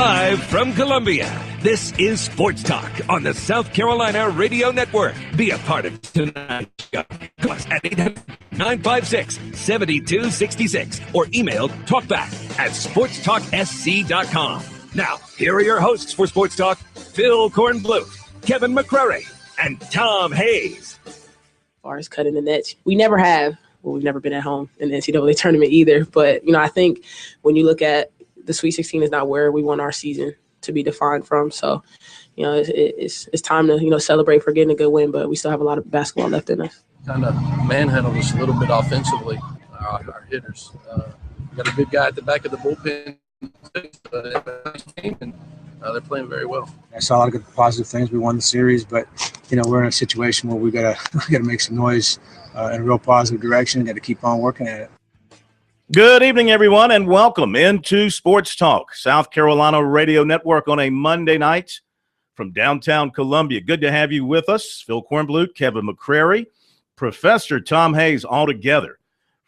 Live from Columbia, this is Sports Talk on the South Carolina Radio Network. Be a part of tonight's show. Call us at 800-956-7266 or email talkback@sportstalksc.com. Now, here are your hosts for Sports Talk, Phil Kornblut, Kevin McCrary, and Tom Hayes. As far as cutting the nets, we never have. Well, we've never been at home in the NCAA tournament either. But, I think when you look at the Sweet 16 is not where we want our season to be defined from. So, it's time to, celebrate for getting a good win, but we still have a lot of basketball left in us. Kind of manhandled us a little bit offensively, our hitters. We got a good guy at the back of the bullpen, and they're playing very well. I saw a lot of good positive things. We won the series, but, we're in a situation where we gotta make some noise in a real positive direction. Got to keep on working at it. Good evening, everyone, and welcome into Sports Talk, South Carolina Radio Network on a Monday night from downtown Columbia. Good to have you with us. Phil Kornblut, Kevin McCrary, Professor Tom Hayes, all together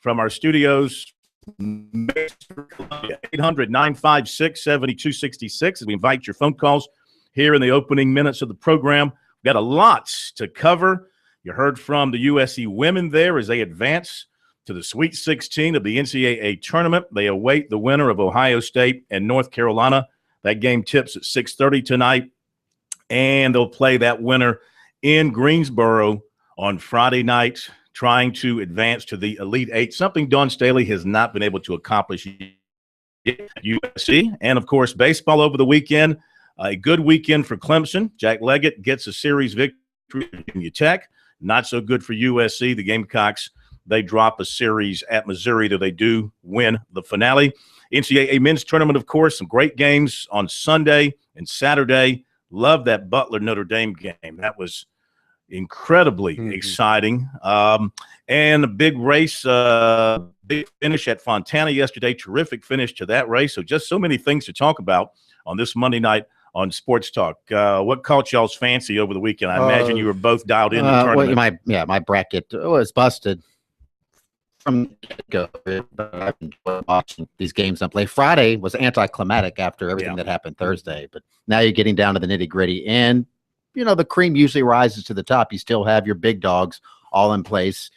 from our studios, 800-956-7266. As we invite your phone calls here in the opening minutes of the program. We've got a lot to cover. You heard from the USC women there as they advance to the Sweet 16 of the NCAA tournament. They await the winner of Ohio State and North Carolina. That game tips at 6:30 tonight, and they'll play that winner in Greensboro on Friday night, trying to advance to the Elite Eight, something Dawn Staley has not been able to accomplish yet at USC. And, of course, baseball over the weekend. A good weekend for Clemson. Jack Leggett gets a series victory at Virginia Tech. Not so good for USC. The Gamecocks, they drop a series at Missouri, though they do win the finale. NCAA men's tournament, of course, some great games on Sunday and Saturday. Love that Butler-Notre Dame game. That was incredibly exciting. And a big race, big finish at Fontana yesterday. Terrific finish to that race. So just so many things to talk about on this Monday night on Sports Talk. What caught y'all's fancy over the weekend? I imagine you were both dialed in the tournament. My bracket was busted from the get-go, but I've enjoyed watching these games and play. Friday was anticlimactic after everything that happened Thursday, but now you're getting down to the nitty-gritty, and the cream usually rises to the top. You still have your big dogs all in place,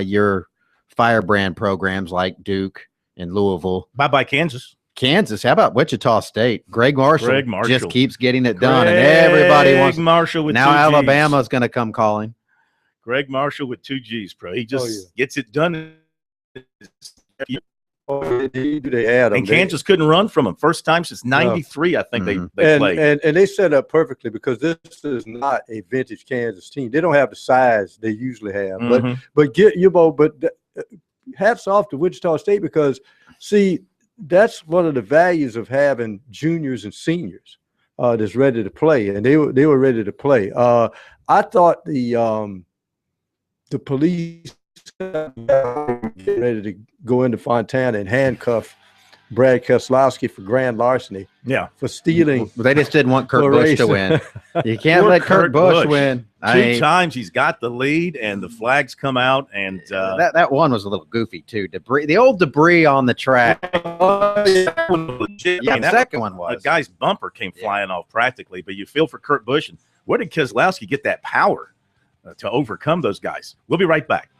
your firebrand programs like Duke and Louisville. Bye-bye, Kansas. How about Wichita State? Greg Marshall just keeps getting it done, and everybody wants Marshall with now. 2 Gs. Alabama's going to come calling. Greg Marshall with 2 Gs, bro. He just gets it done. They had and Kansas couldn't run from him. First time since '93, I think they played. And they set up perfectly because this is not a vintage Kansas team. They don't have the size they usually have. But hats off to Wichita State because, see, that's one of the values of having juniors and seniors that's ready to play, and they were ready to play. I thought the police ready to go into Fontana and handcuff Brad Keselowski for grand larceny. Yeah, for stealing. They just didn't want Kurt Busch to win. You can't let Kurt Busch win. Two times he's got the lead, and the flags come out, and that one was a little goofy too. The old debris on the track. The second one was. The guy's bumper came flying off practically, but you feel for Kurt Busch. And where did Keselowski get that power to overcome those guys? We'll be right back.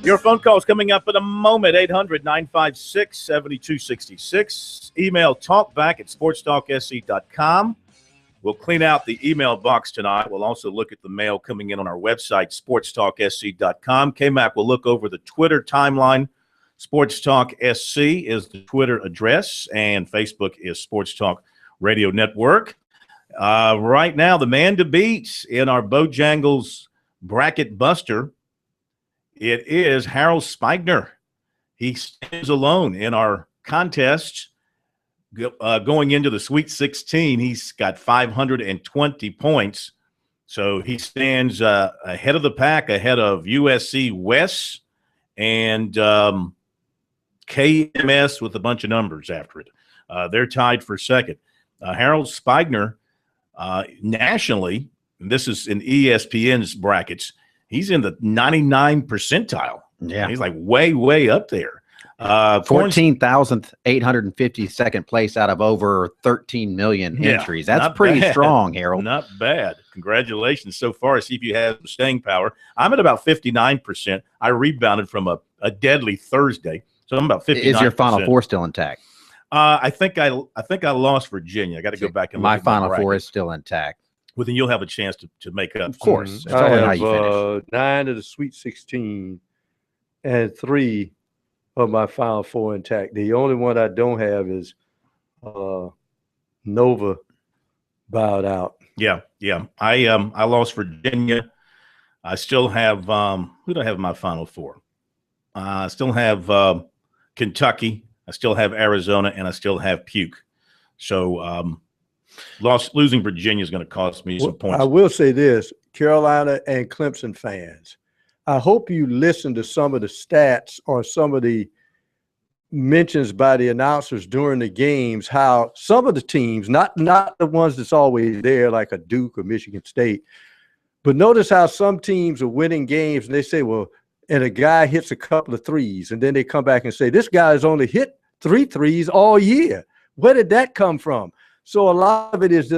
Your phone call is coming up in a moment, 800-956-7266. Email talkback@sportstalksc.com. We'll clean out the email box tonight. We'll also look at the mail coming in on our website, sportstalksc.com. K-Mac will look over the Twitter timeline. Sports Talk SC is the Twitter address, and Facebook is Sports Talk Radio Network. Right now, the man to beat in our Bojangles Bracket Buster, it is Harold Spigner. He stands alone in our contest. Going into the Sweet 16, he's got 520 points. So he stands ahead of the pack, ahead of USC West and KMS with a bunch of numbers after it. They're tied for second. Harold Spigner, nationally, and this is in ESPN's brackets, he's in the 99 percentile. Yeah. He's like way, way up there. 14,852nd place out of over 13 million entries. That's pretty strong, Harold. Not bad. Congratulations so far. See if you have some staying power. I'm at about 59%. I rebounded from a deadly Thursday, so I'm about 59%. Is your Final Four still intact? I think I lost Virginia. I got to go back and look my at Final bracket. Four is still intact. Well, then you'll have a chance to make up. Of course. Mm-hmm. I have 9 of the Sweet 16 and 3 of my Final Four intact. The only one I don't have is Nova bowed out. Yeah. I lost Virginia. I still have who do I have in my Final Four? I still have Kentucky. I still have Arizona, and I still have Puke. So losing Virginia is going to cost me some points. I will say this, Carolina and Clemson fans, I hope you listen to some of the stats or some of the mentions by the announcers during the games, how some of the teams, not the ones that's always there like a Duke or Michigan State, but notice how some teams are winning games and they say, well, and a guy hits a couple of threes, and then they come back and say, this guy's only hit 3 threes all year. Where did that come from? So a lot of it is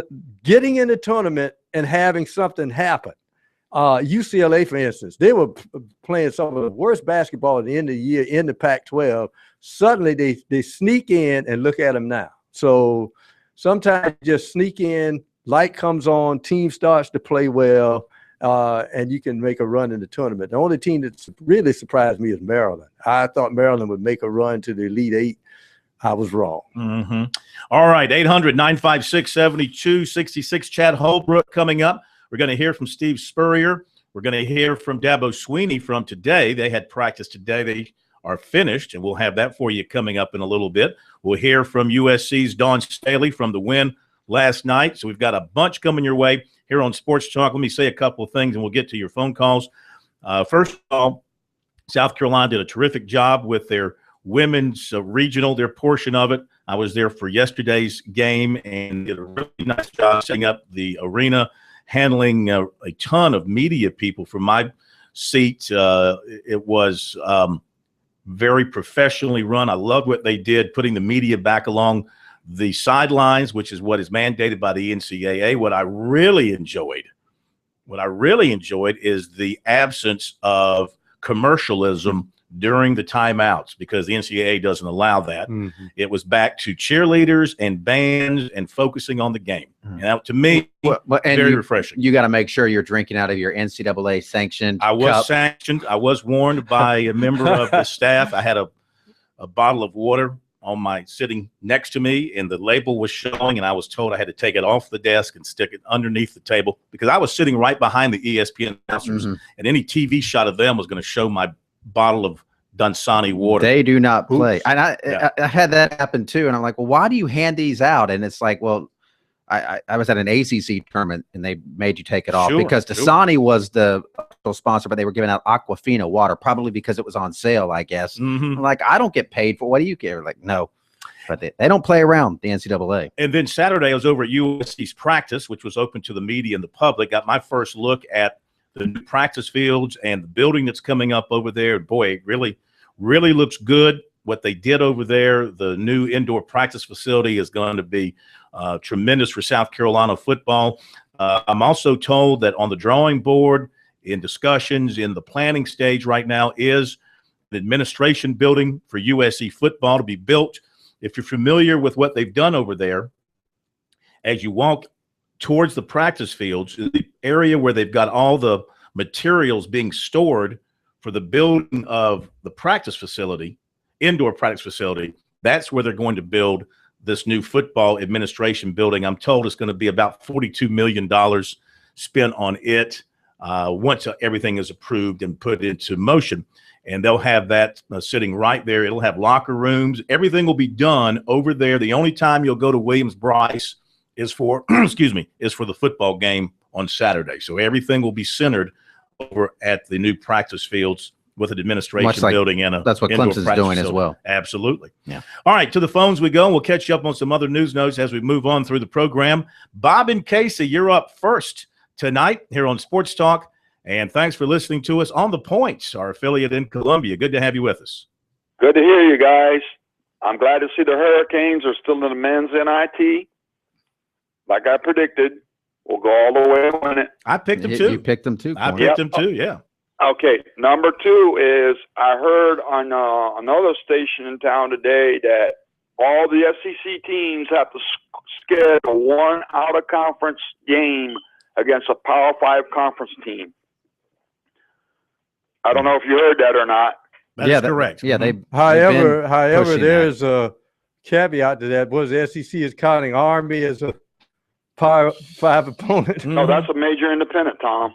getting in the tournament and having something happen. UCLA, for instance, they were playing some of the worst basketball at the end of the year in the Pac-12. Suddenly they sneak in, and look at them now. So sometimes you just sneak in, light comes on, team starts to play well, and you can make a run in the tournament. The only team that's really surprised me is Maryland. I thought Maryland would make a run to the Elite Eight. I was wrong. Mm-hmm. All right, 800-956-7266. Chad Holbrook coming up. We're going to hear from Steve Spurrier. We're going to hear from Dabo Sweeney from today. They had practice today. They are finished, and we'll have that for you coming up in a little bit. We'll hear from USC's Dawn Staley from the win last night. So we've got a bunch coming your way here on Sports Talk. Let me say a couple of things, and we'll get to your phone calls. First of all, South Carolina did a terrific job with their women's regional, their portion of it. I was there for yesterday's game and did a really nice job setting up the arena, handling a ton of media people from my seat. It was very professionally run. I loved what they did, putting the media back along the sidelines, which is what is mandated by the NCAA. What I really enjoyed is the absence of commercialism during the timeouts, because the NCAA doesn't allow that. Mm-hmm. It was back to cheerleaders and bands and focusing on the game. And that, to me, very refreshing. You got to make sure you're drinking out of your NCAA sanctioned I was cup. Sanctioned. I was warned by a member of the staff. I had a bottle of water on my sitting next to me, and the label was showing, and I was told I had to take it off the desk and stick it underneath the table, because I was sitting right behind the ESPN announcers, and any TV shot of them was going to show my bottle of Dunsani water. They do not play. And I had that happen too. And I'm like, well, why do you hand these out? And it's like, well, I was at an ACC tournament and they made you take it off because Dasani was the sponsor, but they were giving out Aquafina water, probably because it was on sale, I guess. Mm-hmm. I'm like, I don't get paid for, what do you care? Like, no, but they don't play around, the NCAA. And then Saturday I was over at USC's practice, which was open to the media and the public. Got my first look at the new practice fields and the building that's coming up over there. Boy, it really looks good. What they did over there, the new indoor practice facility, is going to be tremendous for South Carolina football. I'm also told that on the drawing board, in discussions in the planning stage right now, is administration building for USC football to be built. If you're familiar with what they've done over there, as you walk towards the practice fields, the area where they've got all the materials being stored for the building of the practice facility, indoor practice facility, that's where they're going to build this new football administration building. I'm told it's going to be about $42 million spent on it once everything is approved and put into motion. And they'll have that sitting right there. It'll have locker rooms. Everything will be done over there. The only time you'll go to Williams-Brice is for, is for the football game on Saturday. So everything will be centered over at the new practice fields with an administration building and that's what Clemson's doing facility as well. Absolutely. Yeah. All right, to the phones we go. We'll catch you up on some other news notes as we move on through the program. Bob and Casey, you're up first tonight here on Sports Talk. And thanks for listening to us on The Points, our affiliate in Columbia. Good to have you with us. Good to hear you guys. I'm glad to see the Hurricanes are still in the men's NIT. Like I predicted, we'll go all the way to win it. I picked them too. You picked them too. I picked them too, yeah. Okay, number 2 is I heard on another station in town today that all the SEC teams have to schedule one out-of-conference game against a Power 5 conference team. I don't know if you heard that or not. That's correct. Yeah, However, there's that. a caveat to that. Was the SEC is counting Army as a Power 5 opponent? No, that's a major independent, Tom.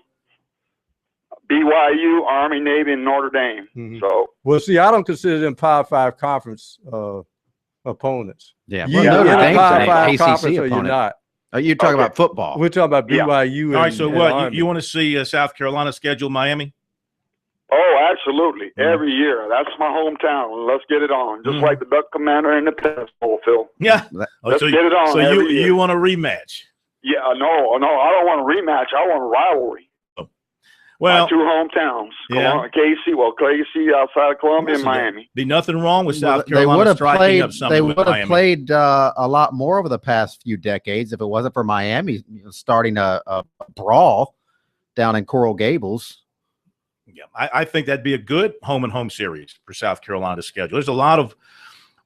BYU, Army, Navy, and Notre Dame. Mm-hmm. So, well, see, I don't consider them Power 5 conference opponents. Yeah, You're Notre in a Dame's Power an 5 ACC conference, or you're opponent. not. You're talking about football. We're talking about BYU. All right, so and what? Army. You want to see South Carolina schedule Miami? oh, absolutely. Every year. That's my hometown. Let's get it on. Just like the Duck Commander and the Pennant Bowl, Phil. Yeah. Let's get it on. So every year. you want a rematch? Yeah, no, I don't want a rematch. I want a rivalry. Well, my 2 hometowns. Yeah. Casey outside of Columbia and Miami. Be nothing wrong with South They would Carolina have striking played. up something They with would have Miami. played a lot more over the past few decades if it wasn't for Miami starting a brawl down in Coral Gables. Yeah, I think that'd be a good home-and-home series for South Carolina to schedule. There's a lot of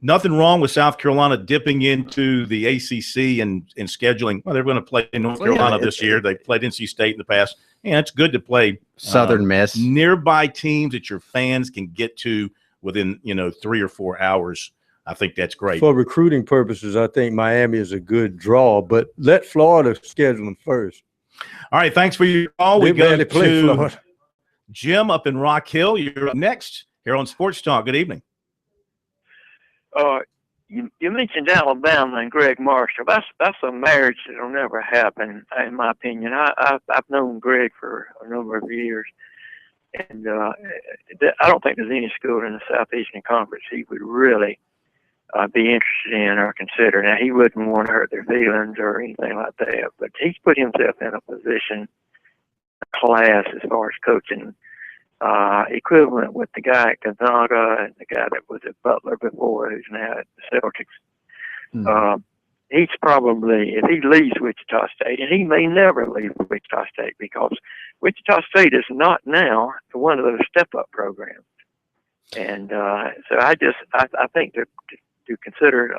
nothing wrong with South Carolina dipping into the ACC and scheduling. Well, they're going to play in North Carolina this year. They played NC State in the past. Yeah, it's good to play Southern Miss, nearby teams that your fans can get to within 3 or 4 hours. I think that's great. For recruiting purposes, I think Miami is a good draw, but let Florida schedule them first. All right, thanks for your call. We go to Florida. Jim up in Rock Hill. You're up next here on Sports Talk. Good evening. You mentioned Alabama and Greg Marshall. That's a marriage that'll never happen, in my opinion. I've known Greg for a number of years, and I don't think there's any school in the Southeastern Conference he would really be interested in or consider. Now, he wouldn't want to hurt their feelings or anything like that, but he's put himself in a position, class as far as coaching, equivalent with the guy at Gonzaga and the guy that was at Butler before, who's now at the Celtics. He's probably, if he leaves Wichita State, and he may never leave Wichita State because Wichita State is not now one of those step-up programs. And so I think to consider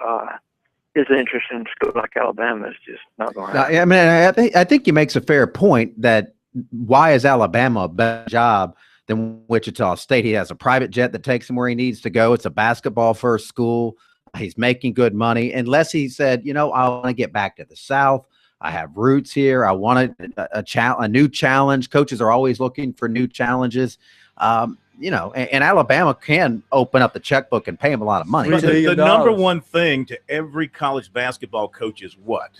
his interest in a school like Alabama is just not going to happen. I mean, I think he makes a fair point that why is Alabama a better job than Wichita State? He has a private jet that takes him where he needs to go. It's a basketball-first school. He's making good money. Unless he said, I want to get back to the South. I have roots here. I want a new challenge. Coaches are always looking for new challenges. And Alabama can open up the checkbook and pay him a lot of money. The number one thing to every college basketball coach is what?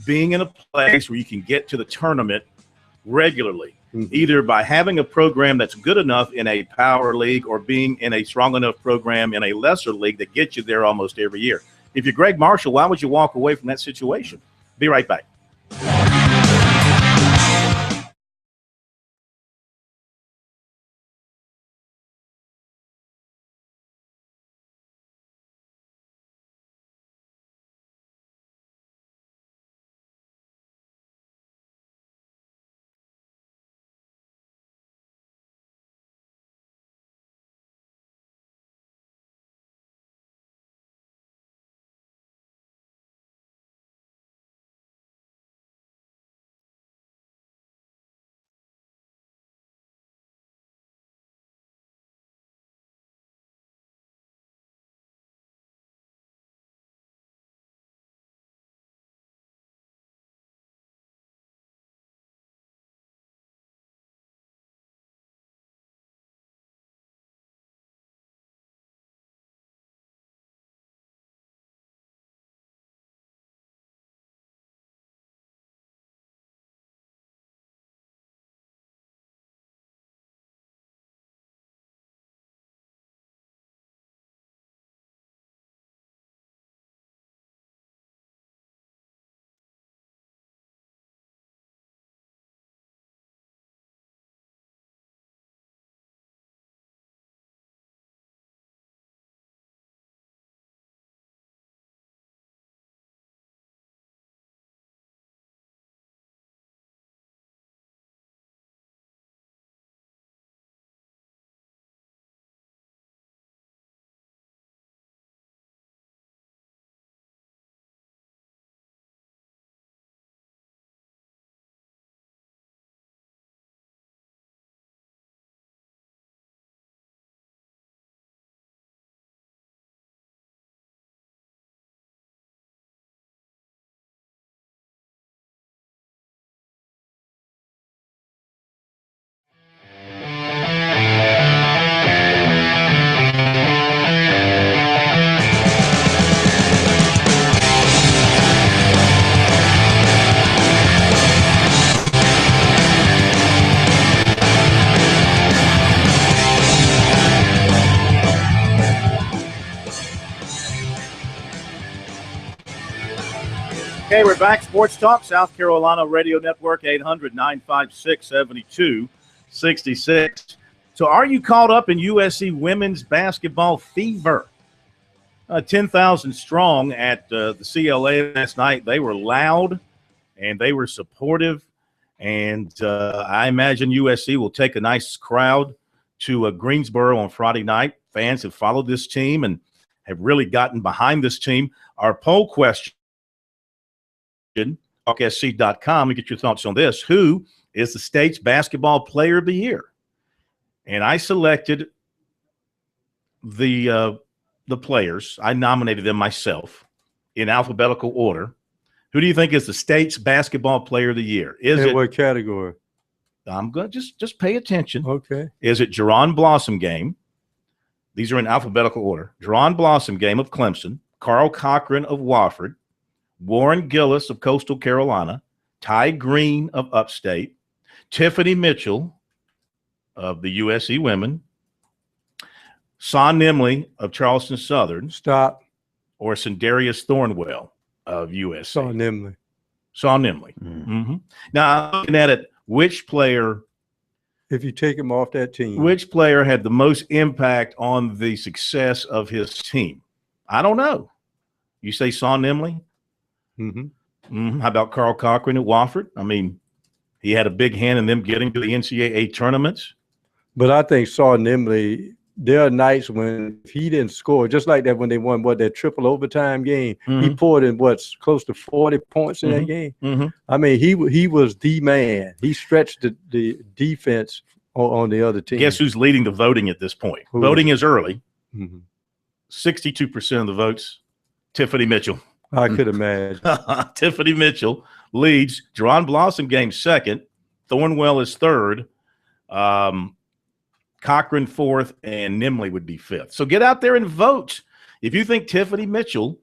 Being in a place where you can get to the tournament regularly, either by having a program that's good enough in a power league or being in a strong enough program in a lesser league that gets you there almost every year. If you're Greg Marshall, why would you walk away from that situation? Be right back. Okay, we're back. Sports Talk, South Carolina Radio Network, 800-956-7266. So are you caught up in USC women's basketball fever? 10,000 strong at the CLA last night. They were loud and they were supportive. And I imagine USC will take a nice crowd to Greensboro on Friday night. Fans have followed this team and have really gotten behind this team. Our poll question, talksc.com, to get your thoughts on this. Who is the state's basketball player of the year? And I selected the players. I nominated them myself in alphabetical order. Who do you think is the state's basketball player of the year? In what category? I'm going to just pay attention. Okay. Is it Jerron Blossom Game? These are in alphabetical order. Jerron Blossom Game of Clemson, Carl Cochran of Wofford, Warren Gillis of Coastal Carolina, Ty Green of Upstate, Tiffany Mitchell of the USC Women, Son Nimley of Charleston Southern. Stop. Or Sindarius Thornwell of USC. Son Nimley. Son Nimley. Mm-hmm. Now, I'm looking at it, which player, if you take him off that team, which player had the most impact on the success of his team? I don't know. You say Son Nimley? Mm-hmm. Mm-hmm. How about Carl Cochran at Wofford? I mean, he had a big hand in them getting to the NCAA tournaments. But I think Son Nimley, there are nights when he didn't score, just like that when they won that triple overtime game. Mm-hmm. He poured in close to 40 points in that game. Mm-hmm. I mean, he was the man. He stretched the defense on the other team. Guess who's leading the voting at this point? Who? Voting is early. Mm-hmm. 62% of the votes, Tiffany Mitchell. I could imagine. Tiffany Mitchell leads. Jerron Blossom Game second. Thornwell is third. Cochran fourth, and Nimley would be fifth. So get out there and vote. If you think Tiffany Mitchell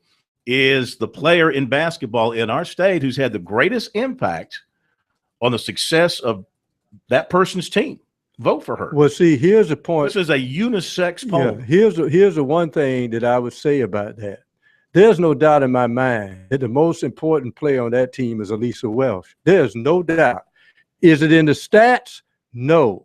is the player in basketball in our state who's had the greatest impact on the success of that person's team, vote for her. Well, see, here's the point. This is a unisex poll. Yeah, here's the one thing that I would say about that. There's no doubt in my mind that the most important player on that team is Elisa Welsh. There's no doubt. Is it in the stats? No.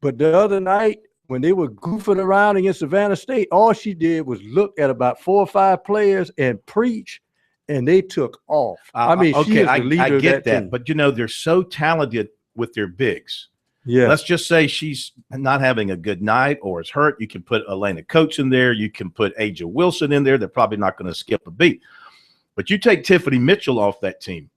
But the other night, when they were goofing around against Savannah State, all she did was look at about 4 or 5 players and preach, and they took off. I mean, okay, she is the leader I get of that team. But, they're so talented with their bigs. Yeah. Let's just say she's not having a good night or is hurt. You can put Elena Coates in there. You can put Aja Wilson in there. They're probably not going to skip a beat. But you take Tiffany Mitchell off that team.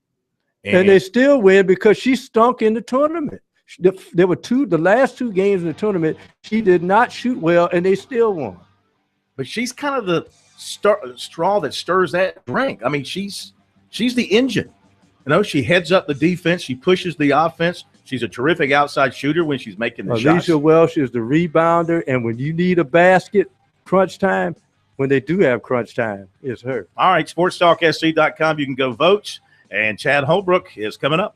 And they still win because she stunk in the tournament. There were the last 2 games in the tournament, she did not shoot well, and they still won. But she's kind of the straw that stirs that drink. I mean, she's the engine. She heads up the defense. She pushes the offense. She's a terrific outside shooter when she's making the shots. Alicia Welsh is the rebounder, and when you need a basket, crunch time, when they do have crunch time, it's her. All right, SportsTalkSC.com. You can go vote, and Chad Holbrook is coming up.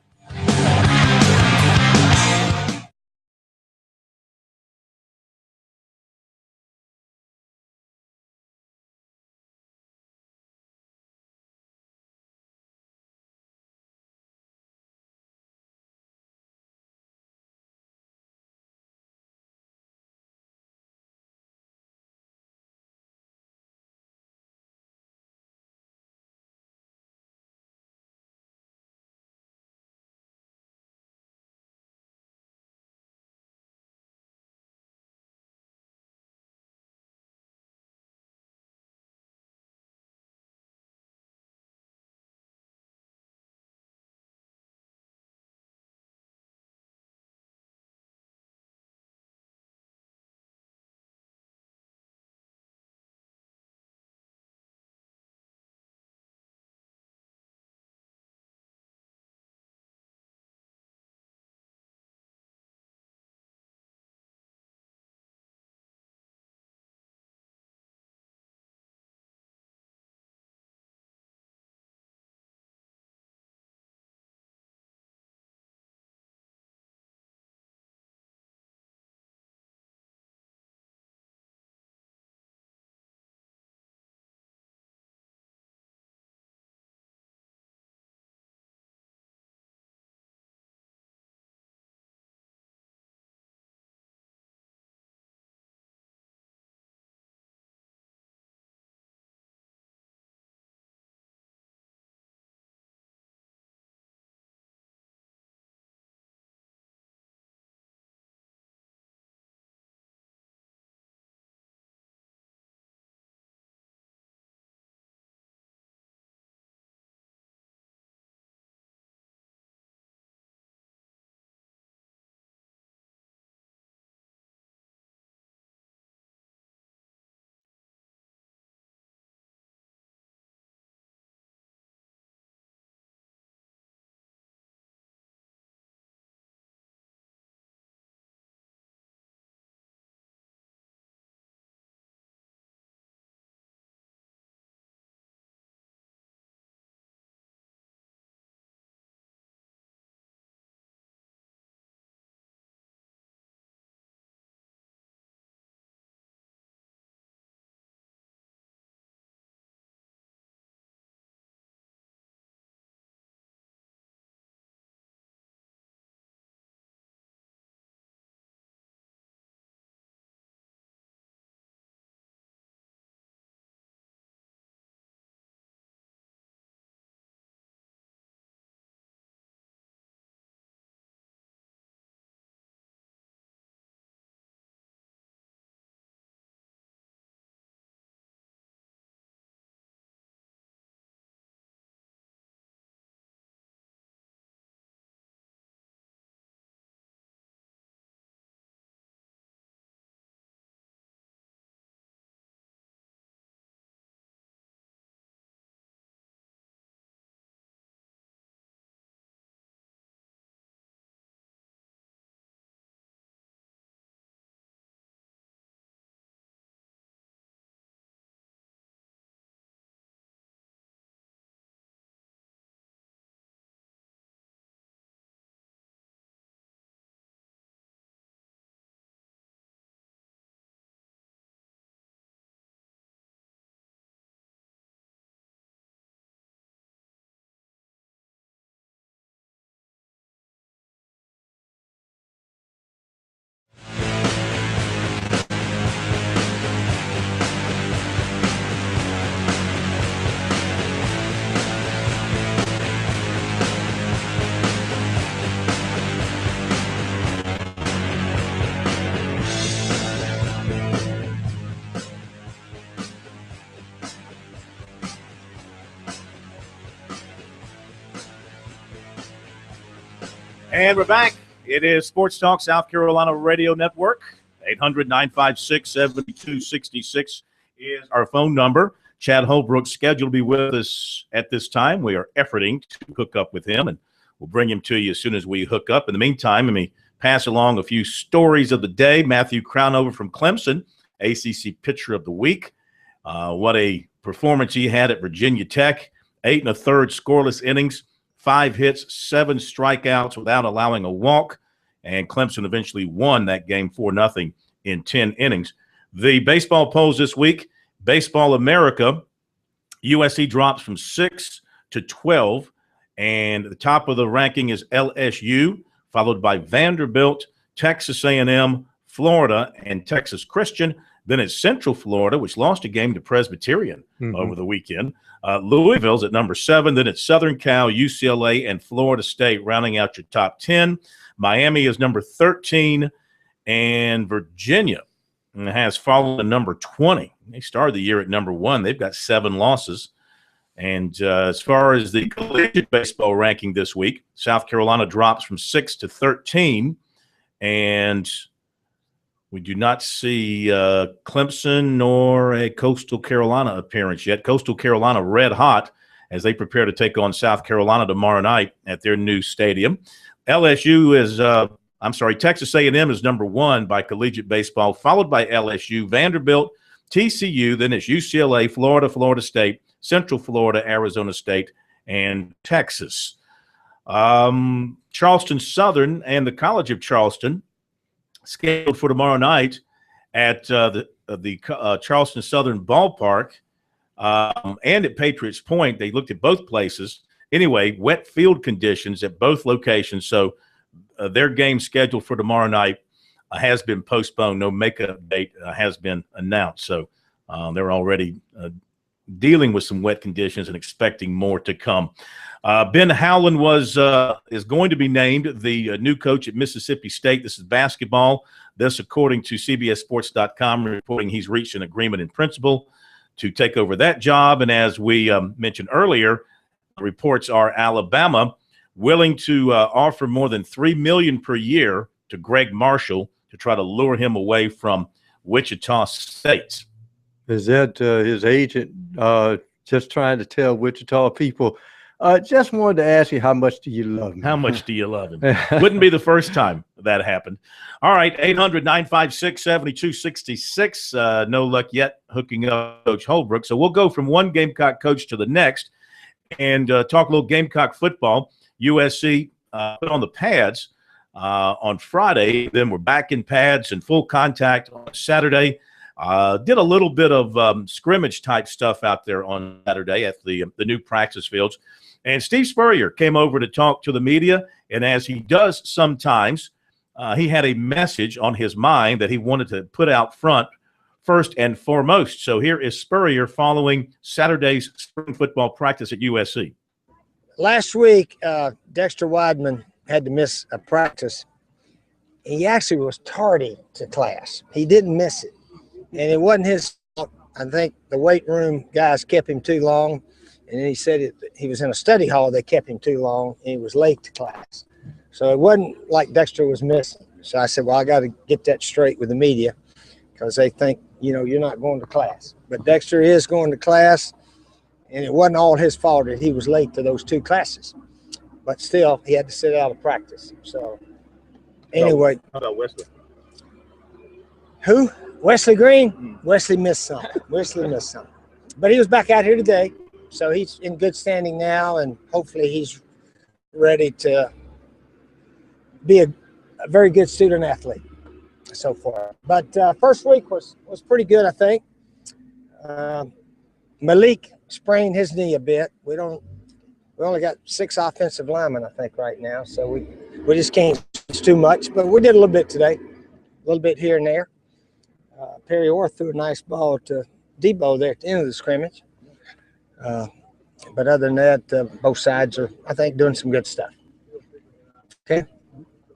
And we're back. It is Sports Talk South Carolina Radio Network. 800-956-7266 is our phone number. Chad Holbrook's scheduled to be with us at this time. We are efforting to hook up with him, and we'll bring him to you as soon as we hook up. In the meantime, let me pass along a few stories of the day. Matthew Crownover from Clemson, ACC Pitcher of the Week. What a performance he had at Virginia Tech. 8 1/3 scoreless innings, 5 hits, 7 strikeouts without allowing a walk. And Clemson eventually won that game 4-0 in 10 innings. The baseball polls this week, Baseball America, USC drops from 6 to 12. And the top of the ranking is LSU, followed by Vanderbilt, Texas A&M, Florida, and Texas Christian. Then it's Central Florida, which lost a game to Presbyterian over the weekend. Louisville's at number 7. Then it's Southern Cal, UCLA, and Florida State rounding out your top 10. Miami is number 13, and Virginia has fallen to number 20. They started the year at number 1. They've got 7 losses. And as far as the collegiate baseball ranking this week, South Carolina drops from 6 to 13, and we do not see Clemson nor a Coastal Carolina appearance yet. Coastal Carolina red hot as they prepare to take on South Carolina tomorrow night at their new stadium. LSU is Texas A&M is number 1 by collegiate baseball, followed by LSU, Vanderbilt, TCU, then it's UCLA, Florida, Florida State, Central Florida, Arizona State, and Texas. Charleston Southern and the College of Charleston scheduled for tomorrow night at the Charleston Southern Ballpark and at Patriots Point. They looked at both places. Anyway, wet field conditions at both locations, so their game scheduled for tomorrow night has been postponed. No makeup date has been announced, so they're already dealing with some wet conditions and expecting more to come. Ben Howland is going to be named the new coach at Mississippi State. This is basketball. This, according to CBSSports.com, reporting he's reached an agreement in principle to take over that job. And as we mentioned earlier, reports are Alabama willing to offer more than $3 million per year to Greg Marshall to try to lure him away from Wichita State. Is that his agent just trying to tell Wichita people, just wanted to ask you, how much do you love me? How much do you love him? Wouldn't be the first time that happened. All right, 800-956-7266. No luck yet hooking up Coach Holbrook. So we'll go from one Gamecock coach to the next and talk a little Gamecock football. USC put on the pads on Friday. Then we're back in pads and full contact on Saturday. Did a little bit of scrimmage type stuff out there on Saturday at the new practice fields. And Steve Spurrier came over to talk to the media. And as he does sometimes, he had a message on his mind that he wanted to put out front first and foremost. So here is Spurrier following Saturday's spring football practice at USC. Last week, Dexter Weidman had to miss a practice. He actually was tardy to class. He didn't miss it. And it wasn't his fault. I think the weight room guys kept him too long. And then he said he was in a study hall. They kept him too long, and he was late to class. So it wasn't like Dexter was missing. So I said, well, I got to get that straight with the media because they think, you're not going to class. But Dexter is going to class, and it wasn't all his fault that he was late to those 2 classes. But still, he had to sit out of practice. So anyway. How about Wesley? Who? Wesley Green? Wesley missed some. But he was back out here today, so he's in good standing now, and hopefully he's ready to be a very good student athlete so far. But first week was pretty good, I think. Malik sprained his knee a bit. We only got 6 offensive linemen, I think, right now, so we just can't do too much. But we did a little bit today, a little bit here and there. Perry Orr threw a nice ball to Debo there at the end of the scrimmage. But other than that, both sides are, I think, doing some good stuff. Okay.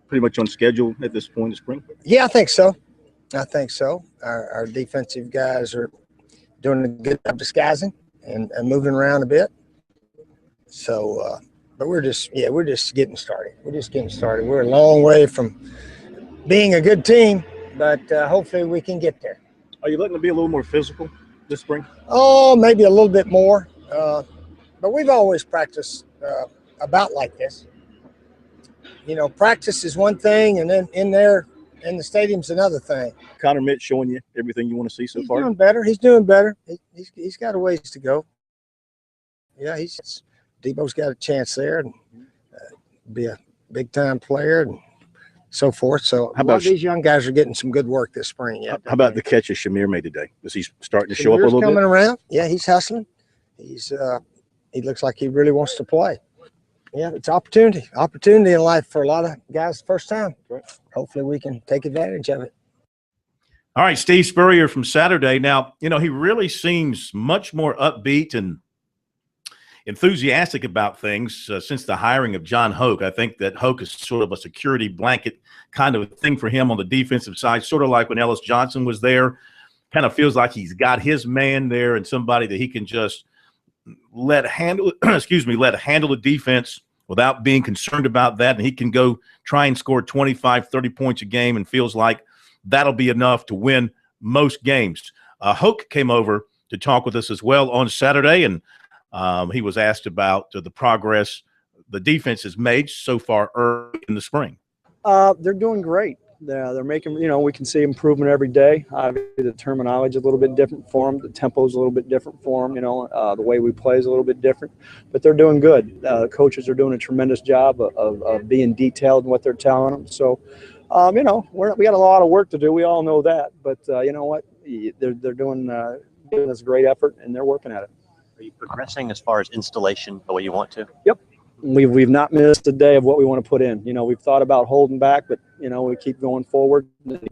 Pretty much on schedule at this point in the spring? Yeah, I think so. Our defensive guys are doing a good job disguising and moving around a bit. So, But we're just getting started. We're a long way from being a good team, but hopefully we can get there. Are you looking to be a little more physical this spring? Oh, maybe a little bit more. But we've always practiced about like this. You know, practice is one thing, and then in the stadium's another thing. Connor Mitch showing you everything you want to see so far? He's doing better. He's got a ways to go. Yeah, Debo's got a chance there and be a big-time player and so forth. So a lot of these young guys are getting some good work this spring. Yeah. How about the catches Shamir made today? Is he starting to show up a little bit? Coming around. Yeah, he's hustling. He looks like he really wants to play. Yeah, it's opportunity in life for a lot of guys first time. Right. Hopefully we can take advantage of it. All right, Steve Spurrier from Saturday. Now, he really seems much more upbeat and enthusiastic about things since the hiring of John Hoke. I think that Hoke is sort of a security blanket kind of thing for him on the defensive side, sort of like when Ellis Johnson was there. Kind of feels like he's got his man there and somebody that he can just let handle the defense without being concerned about that. And he can go try and score 25, 30 points a game and feels like that'll be enough to win most games. Hoke came over to talk with us as well on Saturday, and he was asked about the progress the defense has made so far early in the spring. They're doing great. They're making, we can see improvement every day. Obviously, the terminology is a little bit different for them. The tempo is a little bit different for them. The way we play is a little bit different. But they're doing good. The coaches are doing a tremendous job of being detailed in what they're telling them. So, we got a lot of work to do. We all know that. But you know what? They're doing this great effort, and they're working at it. Are you progressing as far as installation the way you want to? Yep. We've not missed a day of what we want to put in. We've thought about holding back, but, we keep going forward.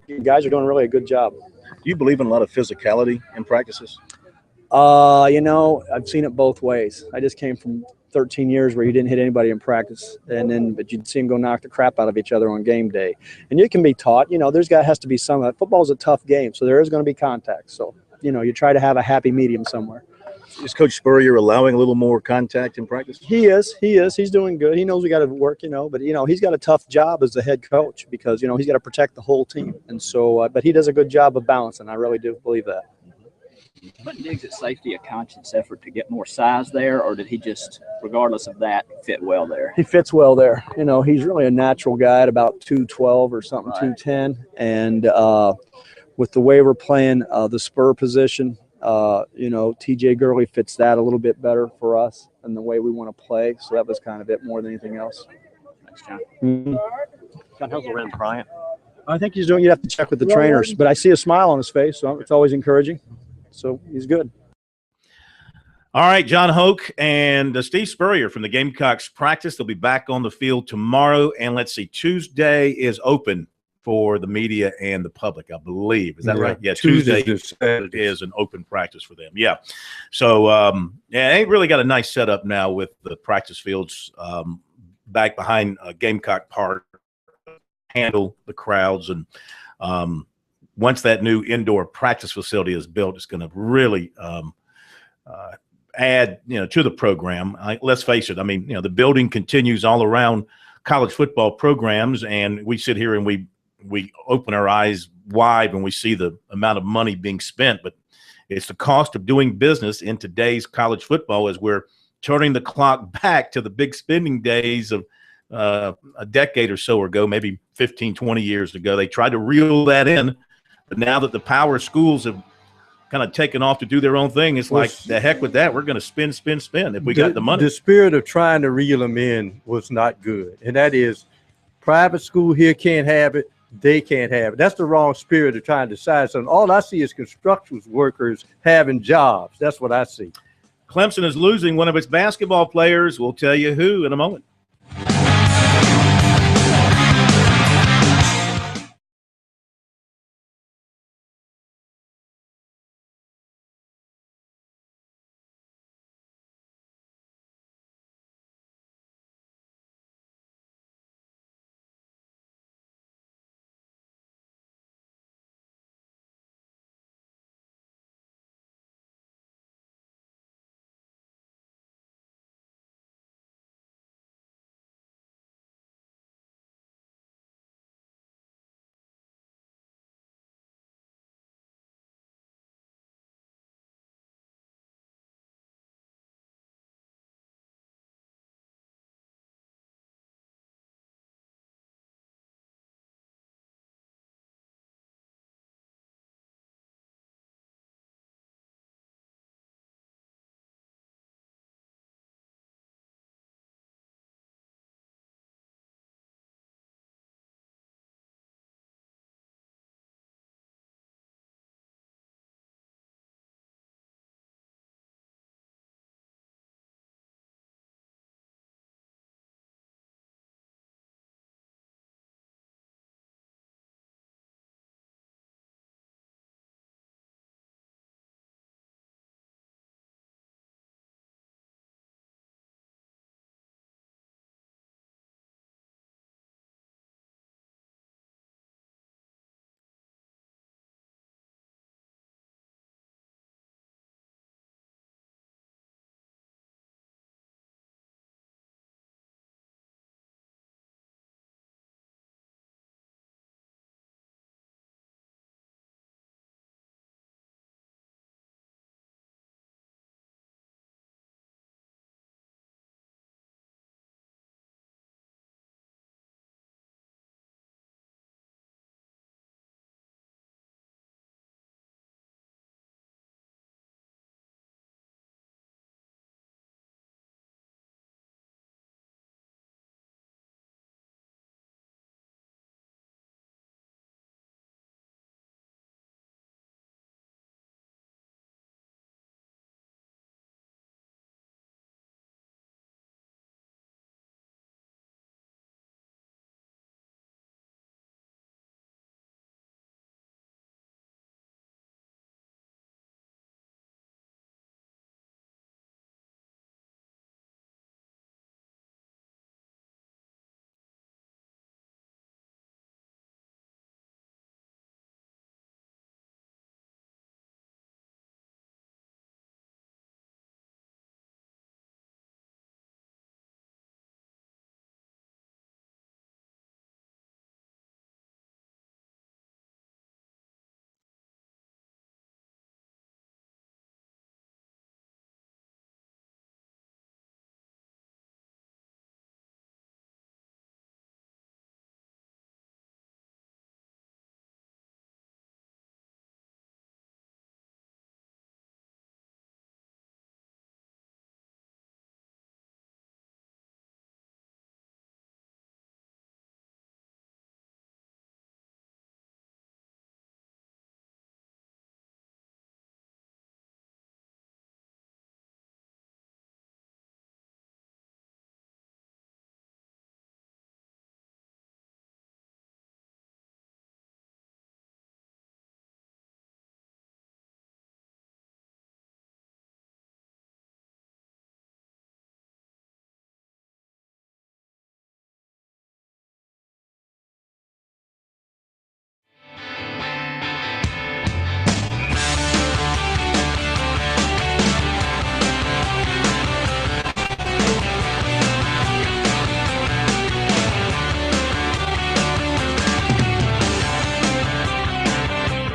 You guys are doing really a good job. Do you believe in a lot of physicality in practices? I've seen it both ways. I just came from 13 years where you didn't hit anybody in practice, but you'd see them go knock the crap out of each other on game day. And you can be taught, has to be some of that. Football's a tough game, so there is going to be contact. So, you try to have a happy medium somewhere. Is Coach Spurrier allowing a little more contact in practice? He is. He's doing good. He knows we got to work, but, he's got a tough job as the head coach because, he's got to protect the whole team. And so, but he does a good job of balancing. I really do believe that. Putting Diggs at safety a conscious effort to get more size there, or did he just, regardless of that, fit well there? He fits well there. He's really a natural guy at about 212 or something, right. 210. And with the way we're playing the spur position, TJ Gurley fits that a little bit better for us and the way we want to play. So that was kind of it more than anything else. Thanks, John. Mm-hmm. John, how's Lorenz Bryant? I think he's doing. You'd have to check with the trainers, but I see a smile on his face, so it's always encouraging. So he's good. All right, John Hoke and Steve Spurrier from the Gamecocks practice. They'll be back on the field tomorrow. And let's see, Tuesday is open for the media and the public, I believe. Is that right? Yeah, Tuesday is an open practice for them. Yeah. So, they really got a nice setup now with the practice fields back behind Gamecock Park, handle the crowds. And once that new indoor practice facility is built, it's going to really add, to the program. Let's face it. I mean, the building continues all around college football programs, and we sit here and we open our eyes wide when we see the amount of money being spent, but it's the cost of doing business in today's college football as we're turning the clock back to the big spending days of a decade or so ago, maybe 15, 20 years ago. They tried to reel that in, but now that the power schools have kind of taken off to do their own thing, it's like, the heck with that. We're going to spend if we got the money. The spirit of trying to reel them in was not good, and that is private school here can't have it. They can't have it. That's the wrong spirit of trying to decide something. All I see is construction workers having jobs. That's what I see. Clemson is losing one of its basketball players. We'll tell you who in a moment.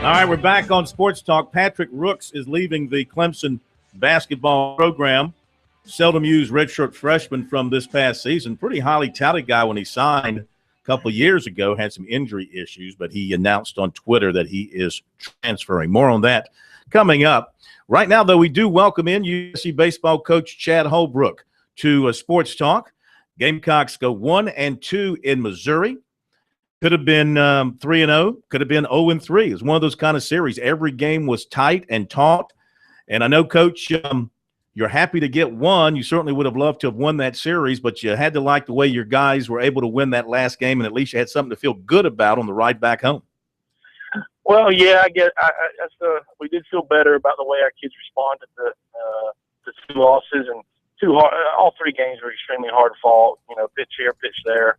All right, we're back on Sports Talk. Patrick Rooks is leaving the Clemson basketball program. Seldom used redshirt freshman from this past season. Pretty highly touted guy when he signed a couple of years ago. Had some injury issues, but he announced on Twitter that he is transferring. More on that coming up. Right now, though, we do welcome in USC baseball coach Chad Holbrook to Sports Talk. Gamecocks go 1-2 in Missouri. Could have been 3-0. Could have been 0-3. It's one of those kind of series. Every game was tight and taut. And I know, Coach, you're happy to get one. You certainly would have loved to have won that series, but you had to like the way your guys were able to win that last game, and at least you had something to feel good about on the ride back home. Well, yeah, I guess we did feel better about the way our kids responded to two losses, and all three games were extremely hard fought. Pitch here, pitch there.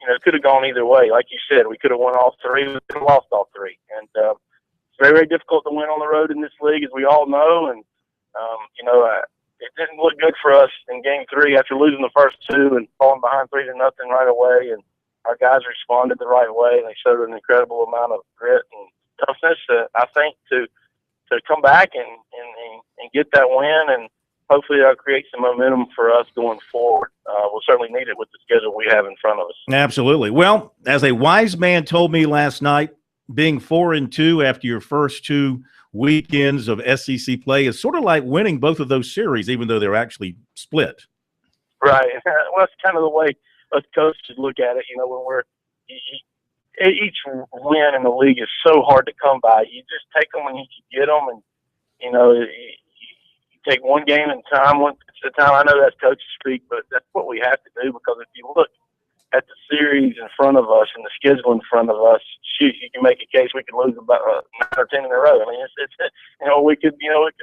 It could have gone either way. Like you said, we could have won all three, we could have lost all three, and it's very, very difficult to win on the road in this league, as we all know. And it didn't look good for us in Game 3 after losing the first two and falling behind 3-0 right away. And our guys responded the right way. They showed an incredible amount of grit and toughness, I think, to come back and get that win. And hopefully that'll create some momentum for us going forward. We'll certainly need it with the schedule we have in front of us. Absolutely. Well, as a wise man told me last night, being 4-2 after your first two weekends of SEC play is sort of like winning both of those series, even though they're actually split. Right. Well, that's kind of the way us coaches look at it. When each win in the league is so hard to come by. You just take them when you can get them, and you take one game at a time, one pitch at a time. I know that's coach speak, but that's what we have to do, because if you look at the series in front of us and the schedule in front of us, shoot, you can make a case we could lose about 9 or 10 in a row. I mean, we could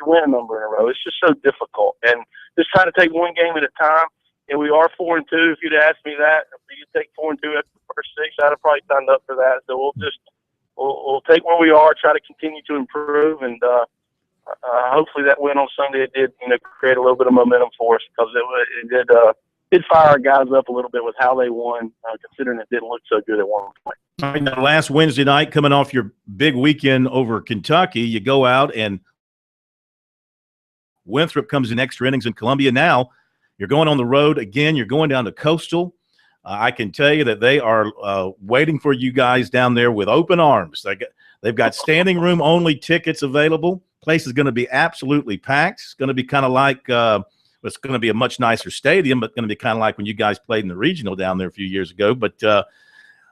win a number in a row. It's just so difficult, and just trying to take one game at a time. And we are 4-2. If you'd asked me that, if you take 4-2 after the first 6, I'd have probably signed up for that. So we'll take where we are, try to continue to improve, and hopefully that win on Sunday did create a little bit of momentum for us, because it did fire our guys up a little bit with how they won, considering it didn't look so good at one point. All right, now last Wednesday night, coming off your big weekend over Kentucky, you go out and Winthrop comes in extra innings in Columbia. Now you're going on the road again. You're going down to Coastal. I can tell you that they are waiting for you guys down there with open arms. They've got standing room only tickets available. Place is going to be absolutely packed. It's going to be kind of like it's going to be a much nicer stadium, but going to be kind of like when you guys played in the regional down there a few years ago. But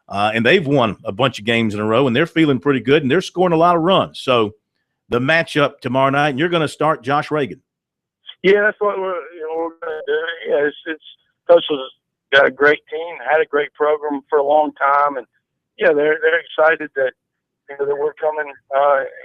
and they've won a bunch of games in a row, and they're feeling pretty good, and they're scoring a lot of runs. So the matchup tomorrow night, and you're going to start Josh Reagan. Yeah, that's what we're going to do. Yeah, it's Coastal's got a great team, had a great program for a long time, and yeah, they're excited that that we're coming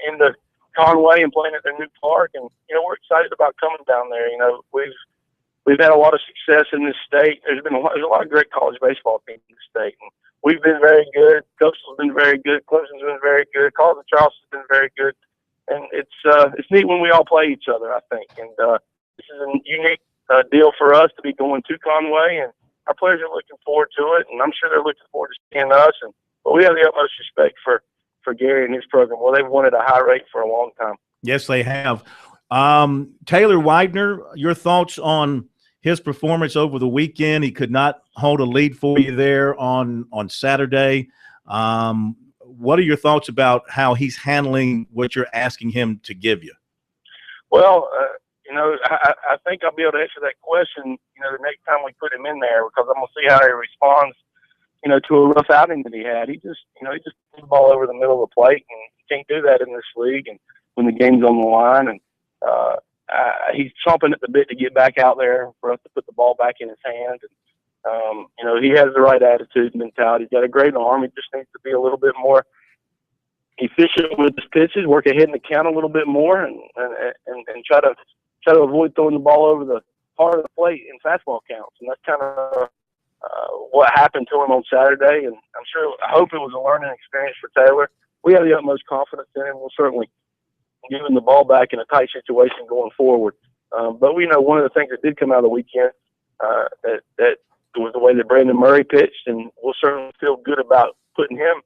into Conway and playing at their new park, and we're excited about coming down there. We've had a lot of success in this state. There's a lot of great college baseball teams in the state, and we've been very good. Coastal's been very good. Clemson's been very good. College of Charleston's been very good, and it's neat when we all play each other, I think. And this is a unique deal for us to be going to Conway, and our players are looking forward to it, and I'm sure they're looking forward to seeing us. But we have the utmost respect for Gary and his program. Well, they've won at a high rate for a long time. Yes, they have. Taylor Widener, your thoughts on his performance over the weekend? He could not hold a lead for you there on Saturday. What are your thoughts about how he's handling what you're asking him to give you? Well, I think I'll be able to answer that question, the next time we put him in there, because I'm going to see how he responds, to a rough outing that he had. He just put the ball over the middle of the plate, and you can't do that in this league. And when the game's on the line, and he's chomping at the bit to get back out there for us to put the ball back in his hand. And, he has the right attitude and mentality. He's got a great arm. He just needs to be a little bit more efficient with his pitches, work ahead in the count a little bit more, and try to avoid throwing the ball over the heart of the plate in fastball counts. And that's kind of what happened to him on Saturday. And I hope it was a learning experience for Taylor. We have the utmost confidence in him. We'll certainly give him the ball back in a tight situation going forward. But we know one of the things that did come out of the weekend that was the way that Brandon Murray pitched, and we'll certainly feel good about putting him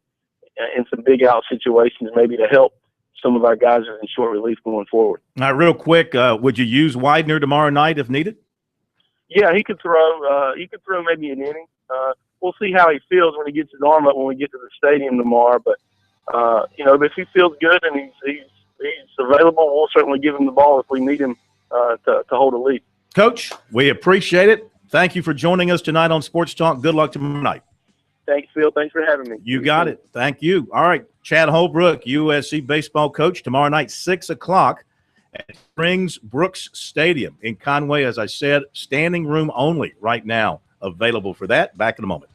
in some big out situations, maybe to help some of our guys that are in short relief going forward. All right, real quick, would you use Widener tomorrow night if needed? Yeah, he could throw. He could throw maybe an inning. We'll see how he feels when he gets his arm up when we get to the stadium tomorrow. But if he feels good and he's available, we'll certainly give him the ball if we need him to hold a lead. Coach, we appreciate it. Thank you for joining us tonight on Sports Talk. Good luck tomorrow night. Thanks, Phil. Thanks for having me. You got it. Thank you. All right, Chad Holbrook, USC baseball coach, tomorrow night, 6 o'clock at Springs Brooks Stadium in Conway. As I said, standing room only right now available for that. Back in a moment.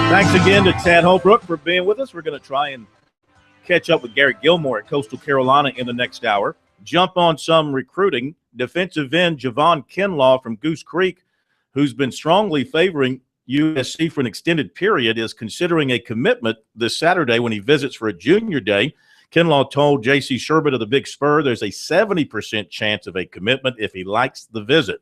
Thanks again to Chad Holbrook for being with us. We're going to try and catch up with Garrett Gilmore at Coastal Carolina in the next hour. Jump on some recruiting. Defensive end Javon Kinlaw from Goose Creek, who's been strongly favoring USC for an extended period, is considering a commitment this Saturday when he visits for a junior day. Kinlaw told J.C. Sherbert of the Big Spur there's a 70% chance of a commitment if he likes the visit.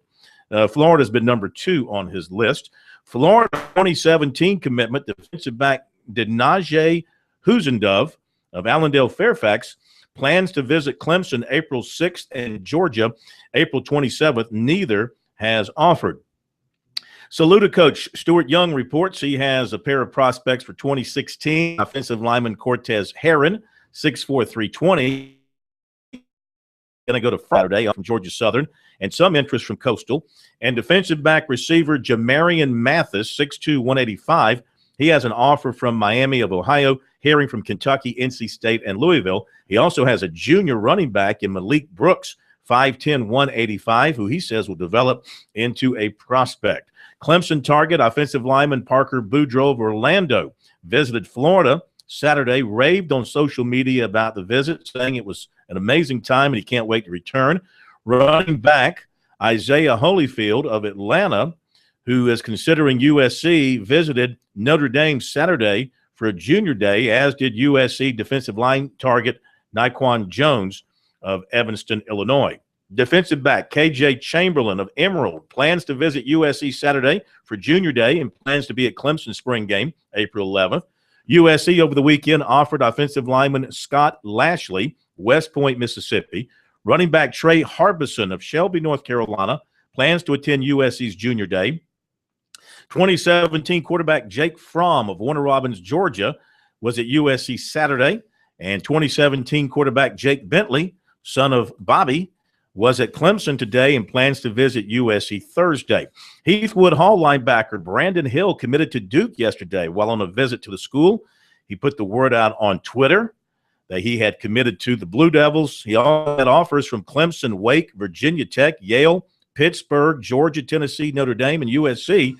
Florida's been number 2 on his list. Florida 2017 commitment, defensive back Denaje Huzendove of Allendale Fairfax plans to visit Clemson April 6th and Georgia April 27th. Neither has offered. Saluda coach Stuart Young reports he has a pair of prospects for 2016. Offensive lineman Cortez Heron, 6'4", 320. Going to go to Friday from Georgia Southern, and some interest from Coastal. And defensive back receiver Jamarian Mathis, 6'2", 185. He has an offer from Miami of Ohio, hearing from Kentucky, NC State, and Louisville. He also has a junior running back in Malik Brooks, 5'10", 185, who he says will develop into a prospect. Clemson target offensive lineman Parker Boudreaux of Orlando visited Florida Saturday, raved on social media about the visit, saying it was an amazing time and he can't wait to return. Running back Isaiah Holyfield of Atlanta, who is considering USC, visited Notre Dame Saturday for a junior day, as did USC defensive line target Naquan Jones of Evanston, Illinois. Defensive back KJ Chamberlain of Emerald plans to visit USC Saturday for junior day and plans to be at Clemson spring game April 11th. USC over the weekend offered offensive lineman Scott Lashley, West Point, Mississippi. Running back Trey Harbison of Shelby, North Carolina, plans to attend USC's Junior Day. 2017 quarterback Jake Fromm of Warner Robins, Georgia, was at USC Saturday. And 2017 quarterback Jake Bentley, son of Bobby, was at Clemson today and plans to visit USC Thursday. Heathwood Hall linebacker Brandon Hill committed to Duke yesterday while on a visit to the school. He put the word out on Twitter that he had committed to the Blue Devils. He also had offers from Clemson, Wake, Virginia Tech, Yale, Pittsburgh, Georgia, Tennessee, Notre Dame, and USC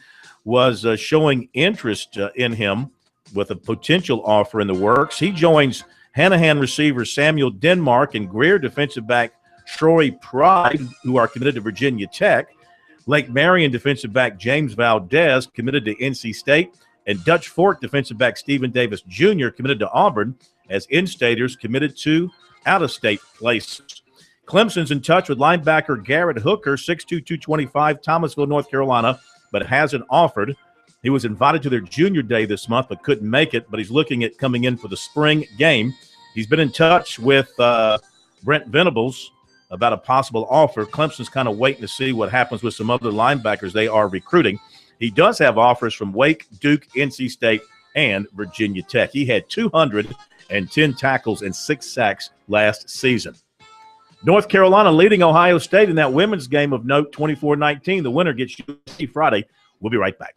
was showing interest in him with a potential offer in the works. He joins Hanahan receiver Samuel Denmark and Greer defensive back Troy Pride, who are committed to Virginia Tech. Lake Marion defensive back James Valdez committed to NC State, and Dutch Fork defensive back Stephen Davis Jr. committed to Auburn, as in-staters committed to out-of-state places. Clemson's in touch with linebacker Garrett Hooker, 6'2", 225, Thomasville, North Carolina, but hasn't offered. He was invited to their Junior Day this month but couldn't make it, but he's looking at coming in for the spring game. He's been in touch with Brent Venables about a possible offer. Clemson's kind of waiting to see what happens with some other linebackers they are recruiting. He does have offers from Wake, Duke, NC State, and Virginia Tech. He had 210 tackles and 6 sacks last season. North Carolina leading Ohio State in that women's game of note, 24-19. The winner gets USC Friday. We'll be right back.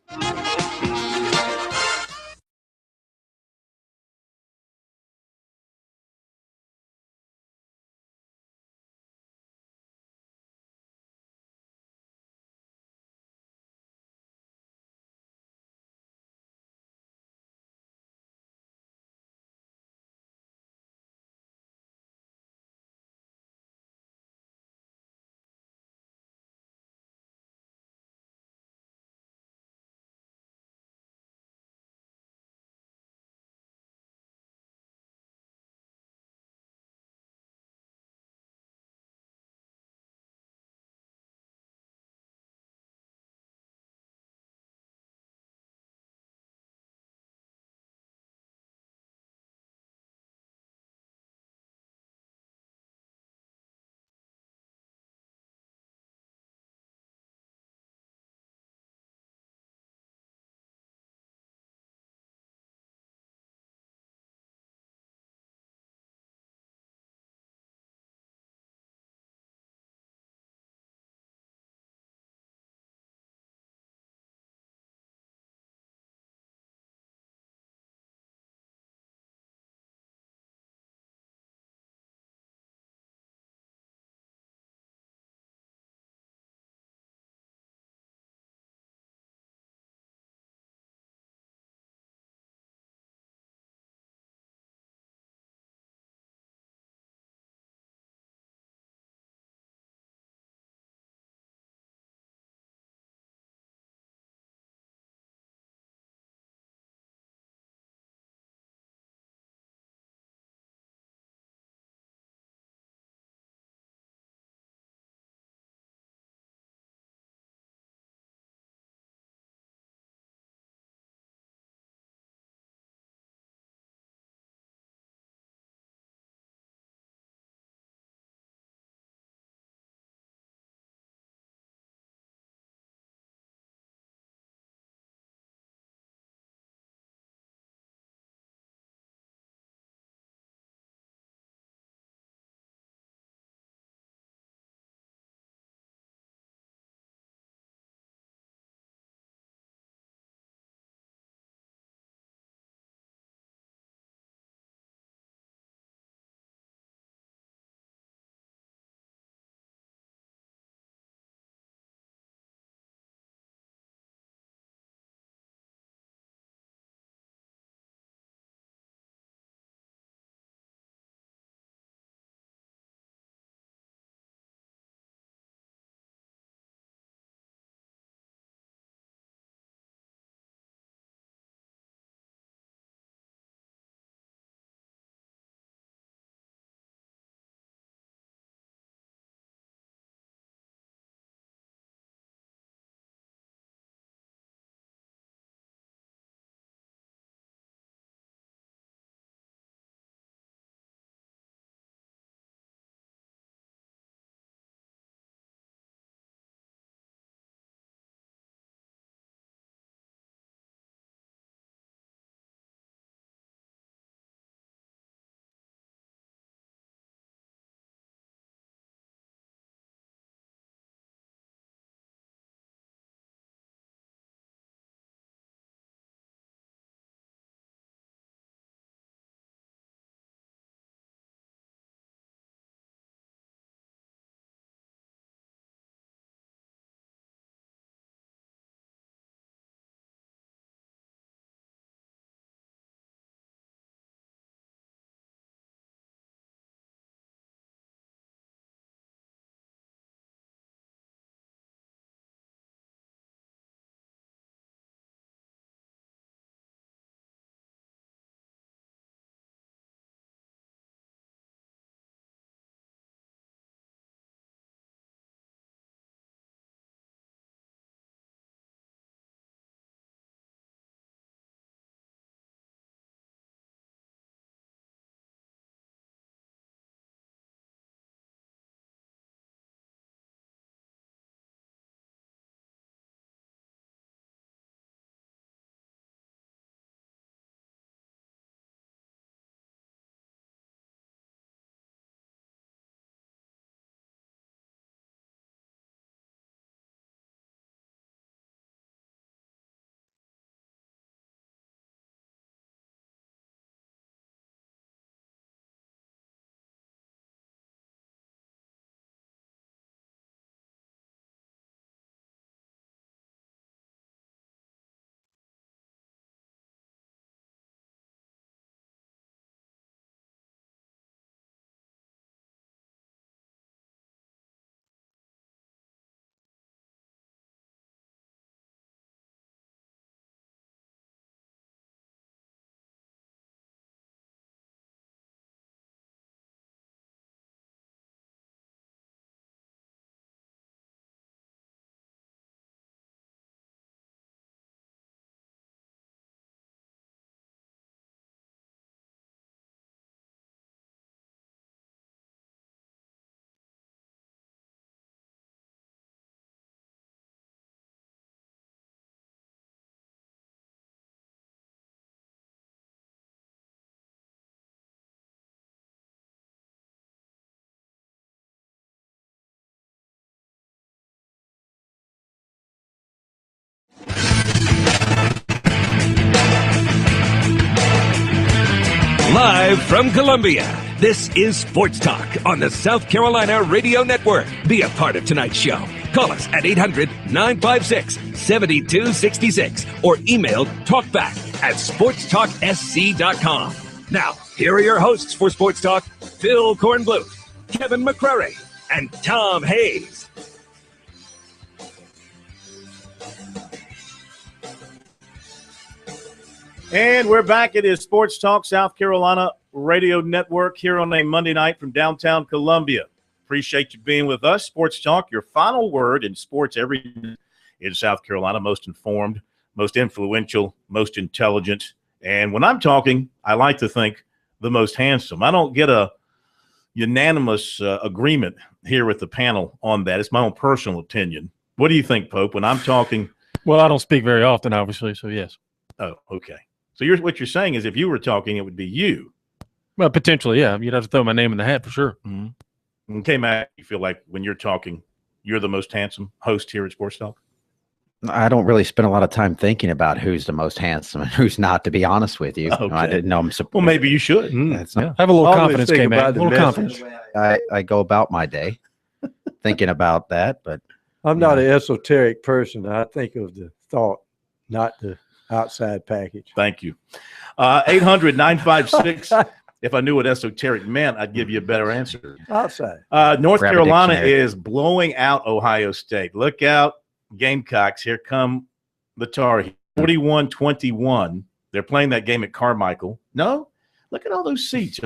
Live from Columbia, this is Sports Talk on the South Carolina Radio Network. Be a part of tonight's show. Call us at 800-956-7266 or email talkback@sportstalksc.com. Now, here are your hosts for Sports Talk, Phil Kornbluth, Kevin McCrary, and Tom Hayes. And we're back. It is Sports Talk South Carolina Radio Network here on a Monday night from downtown Columbia. Appreciate you being with us. Sports Talk, your final word in sports every day in South Carolina. Most informed, most influential, most intelligent. And when I'm talking, I like to think the most handsome. I don't get a unanimous agreement here with the panel on that. It's my own personal opinion. What do you think, Pope, when I'm talking? Well, I don't speak very often, obviously, so yes. Oh, okay. So what you're saying is if you were talking, it would be you. Well, potentially, yeah. You'd have to throw my name in the hat for sure. Mm-hmm. Okay, Matt, you feel like when you're talking, you're the most handsome host here at Sports Talk? I don't really spend a lot of time thinking about who's the most handsome and who's not, to be honest with you. Okay. I didn't know I'm Well, maybe you should. Have a little confidence, K-Mac. A little confidence. I go about my day thinking about that, but I'm not an esoteric person. I think of the thought, not the outside package. Thank you. 800-956. If I knew what esoteric meant, I'd give you a better answer. Outside. North Grab a Carolina dictionary. is blowing out Ohio State. Look out, Gamecocks. Here come the Tar Heels. 41-21. They're playing that game at Carmichael. No? Look at all those seats.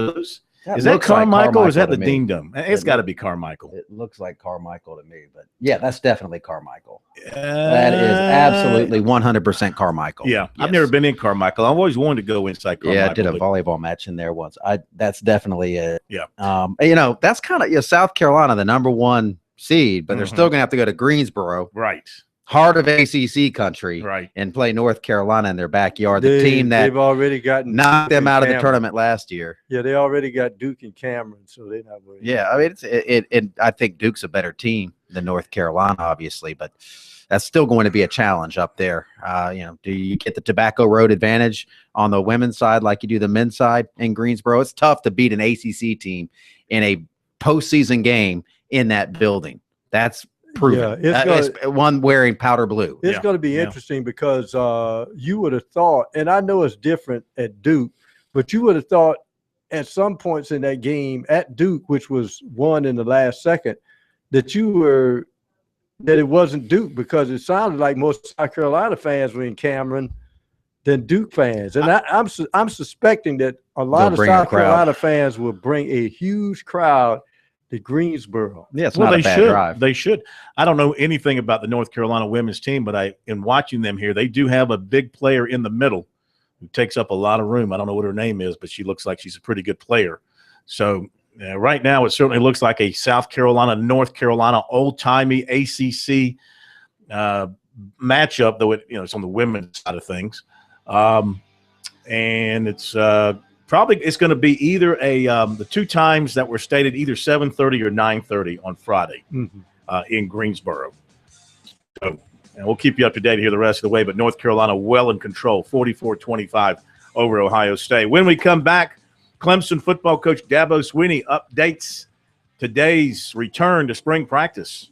Is that Carmichael or is that the Ding Dome? It's got to be Carmichael. It looks like Carmichael to me, but yeah, that's definitely Carmichael. That is absolutely 100% Carmichael. Yeah, Yes. I've never been in Carmichael. I've always wanted to go inside Carmichael. Yeah, I did a volleyball match in there once. That's definitely it. Yeah. That's kind of South Carolina, the number one seed, but they're still going to have to go to Greensboro. Right. Heart of ACC country, right, and play North Carolina in their backyard. The team they've already gotten knocked them out of the tournament last year. Yeah, they already got Duke and Cameron, so they're not worried. Yeah, I mean, I think Duke's a better team than North Carolina, obviously, but that's still going to be a challenge up there. Do you get the Tobacco Road advantage on the women's side like you do the men's side in Greensboro? It's tough to beat an ACC team in a postseason game in that building. That's proven. Yeah, it's one wearing powder blue. It's going to be interesting because you would have thought, and I know it's different at Duke, but you would have thought at some points in that game at Duke, which was won in the last second, that it wasn't Duke, because it sounded like most South Carolina fans were in Cameron than Duke fans. And I'm suspecting that a lot of South Carolina fans will bring a huge crowd to Greensboro. Yeah, it's not a bad drive. They should. I don't know anything about the North Carolina women's team, but in watching them here, they do have a big player in the middle who takes up a lot of room. I don't know what her name is, but she looks like she's a pretty good player. So right now, it certainly looks like a South Carolina, North Carolina, old-timey ACC matchup, though it's on the women's side of things. And it's it's going to be either the two times that were stated, either 7:30 or 9:30 on Friday in Greensboro. So, and we'll keep you up to date here the rest of the way, but North Carolina well in control, 44-25 over Ohio State. When we come back, Clemson football coach Dabo Swinney updates today's return to spring practice.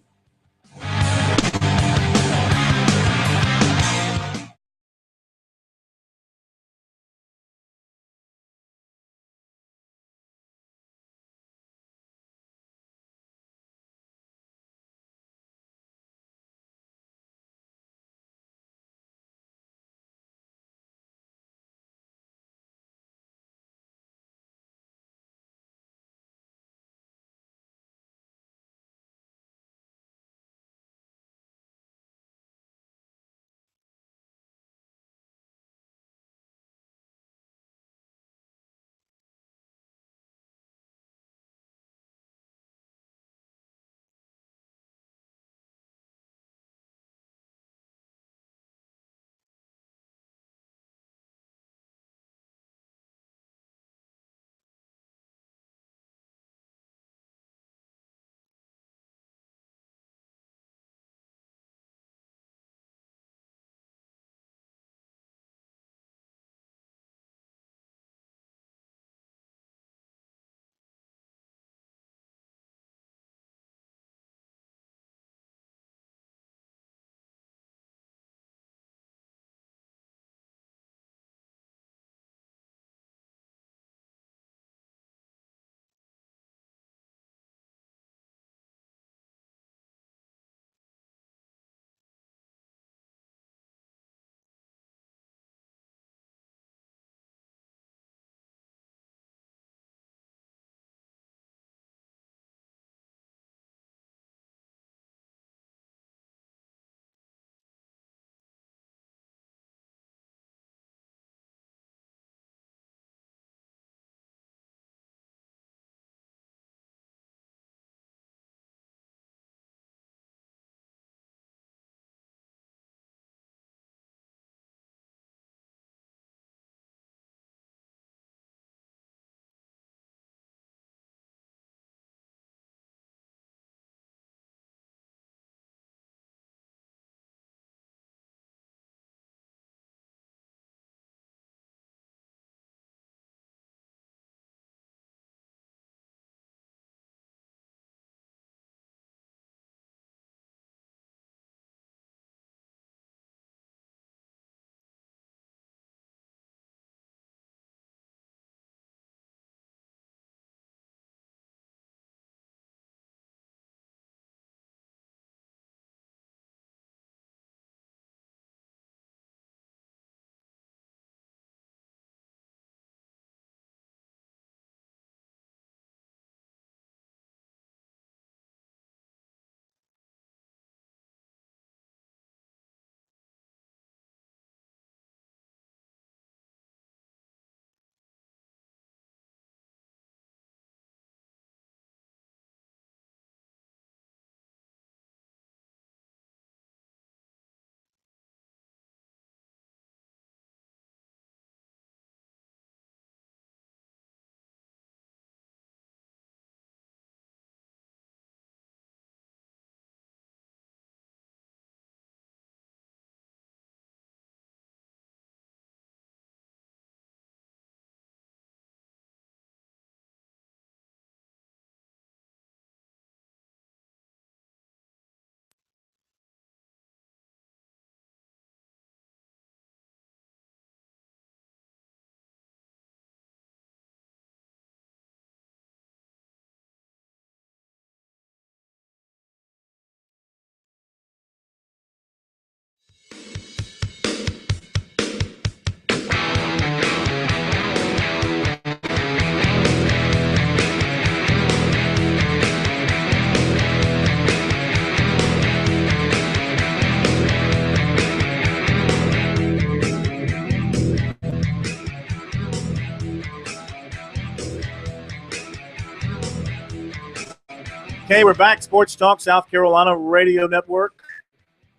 Okay, we're back. Sports Talk, South Carolina Radio Network.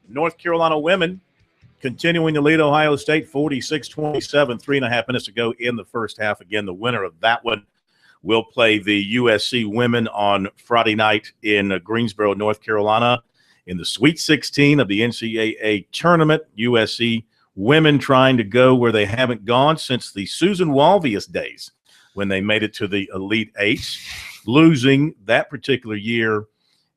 North Carolina women continuing to lead Ohio State 46-27, 3.5 minutes to go in the first half. Again, the winner of that one will play the USC women on Friday night in Greensboro, North Carolina, in the Sweet 16 of the NCAA tournament. USC women trying to go where they haven't gone since the Susan Walvius days when they made it to the Elite Eight, losing that particular year.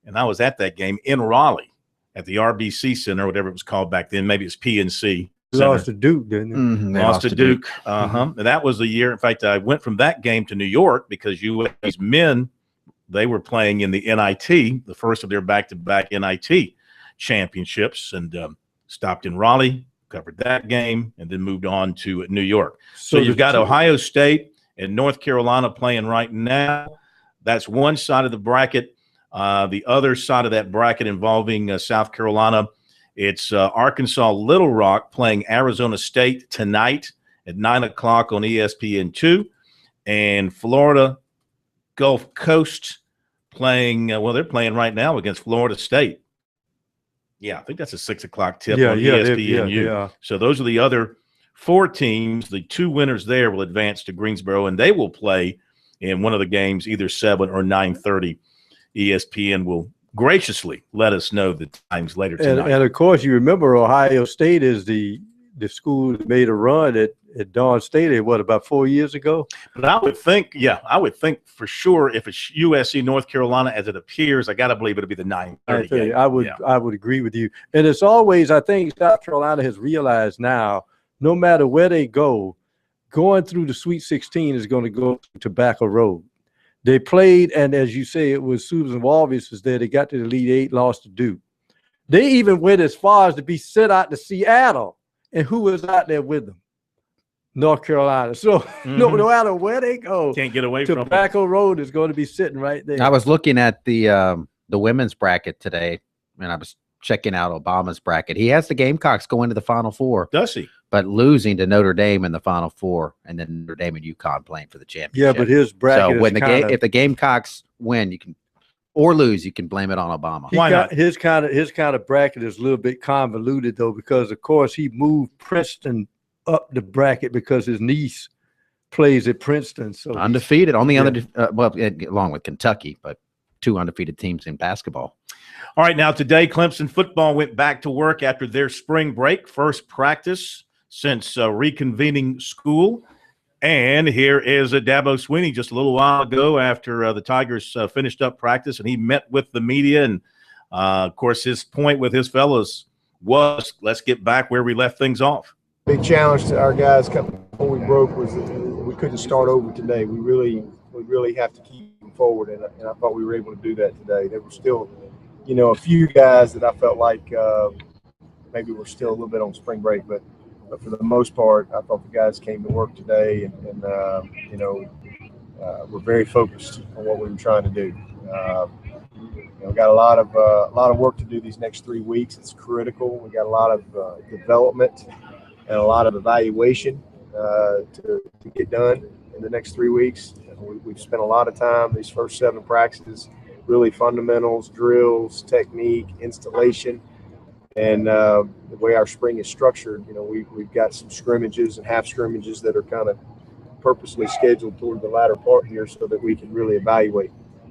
And I was at that game in Raleigh at the RBC Center, whatever it was called back then. Maybe it's PNC Center. Lost to Duke, didn't it? Mm-hmm. Lost to Duke. And that was the year. In fact, I went from that game to New York because USC's men, they were playing in the NIT, the first of their back-to-back NIT championships, and stopped in Raleigh, covered that game, and then moved on to New York. So you've got Ohio State and North Carolina playing right now. That's one side of the bracket. The other side of that bracket involving South Carolina, it's Arkansas Little Rock playing Arizona State tonight at 9 o'clock on ESPN2, and Florida Gulf Coast playing, they're playing right now against Florida State. Yeah, I think that's a 6 o'clock tip on ESPNU. So those are the other four teams. The two winners there will advance to Greensboro, and they will play in one of the games, either 7 or 9:30. ESPN will graciously let us know the times later tonight. And of course, you remember Ohio State is the school that made a run at Dawn Stadium, about 4 years ago? But I would think for sure if it's USC North Carolina as it appears, I got to believe it'll be the 9:30 game. I would agree with you. And it's always, I think South Carolina has realized now, no matter where they go, going through the Sweet 16 is going to go to Tobacco Road. They played, and as you say, it was Susan Walvius was there. They got to the Elite Eight, lost to Duke. They even went as far as to be sent out to Seattle. And who was out there with them? North Carolina. So no matter where they go, can't get away from Tobacco Road is going to be sitting right there. I was looking at the women's bracket today, and I was checking out Obama's bracket. He has the Gamecocks going to the Final Four. Does he? But losing to Notre Dame in the Final Four, and then Notre Dame and UConn playing for the championship. Yeah, but his bracket. So when if the Gamecocks win, you can or lose, you can blame it on Obama. Why not? His kind of bracket is a little bit convoluted though, because of course he moved Princeton up the bracket because his niece plays at Princeton. So undefeated, only along with Kentucky, but two undefeated teams in basketball. All right, now today Clemson football went back to work after their spring break, first practice since reconvening school. And here is Dabo Swinney just a little while ago after the Tigers finished up practice, and he met with the media. And, of course, his point with his fellows was, let's get back where we left things off. Big challenge to our guys before we broke was that we couldn't start over today. We really have to keep moving forward, and I thought we were able to do that today. There were still, a few guys that I felt like maybe were still a little bit on spring break, but for the most part, I thought the guys came to work today and we're very focused on what we were trying to do. We've got a lot of work to do these next 3 weeks. It's critical. We got a lot of development and a lot of evaluation to get done in the next 3 weeks. We've spent a lot of time these first 7 practices, really fundamentals, drills, technique, installation. And the way our spring is structured, we've got some scrimmages and half scrimmages that are kind of purposely scheduled toward the latter part here so that we can really evaluate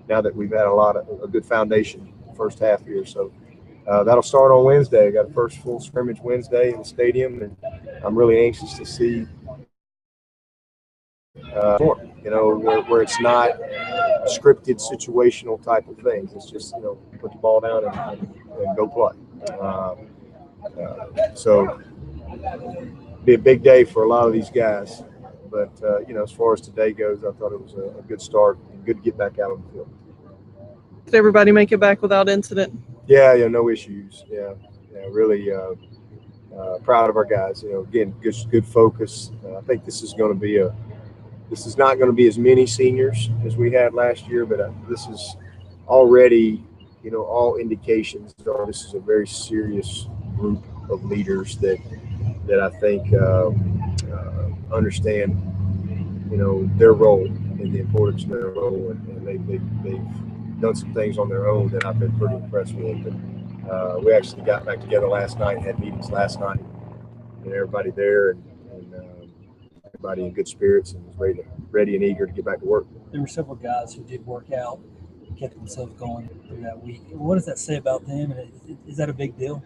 now that we've had a good foundation the first half here. So that'll start on Wednesday. I got a first full scrimmage Wednesday in the stadium, and I'm really anxious to see where it's not scripted situational type of things. It's just, put the ball down and go play. So be a big day for a lot of these guys. But, as far as today goes, I thought it was a good start and good to get back out on the field. Did everybody make it back without incident? Yeah, no issues. Yeah, really proud of our guys. Again, good focus. I think this is not going to be as many seniors as we had last year, but this is already, all indications are this is a very serious group of leaders that I think understand, their role and the importance of their role, and they've done some things on their own that I've been pretty impressed with. But we actually got back together last night, had meetings last night, and everybody there, and everybody in good spirits and was ready and eager to get back to work. There were several guys who did work out, kept themselves going through that week. What does that say about them? And is that a big deal?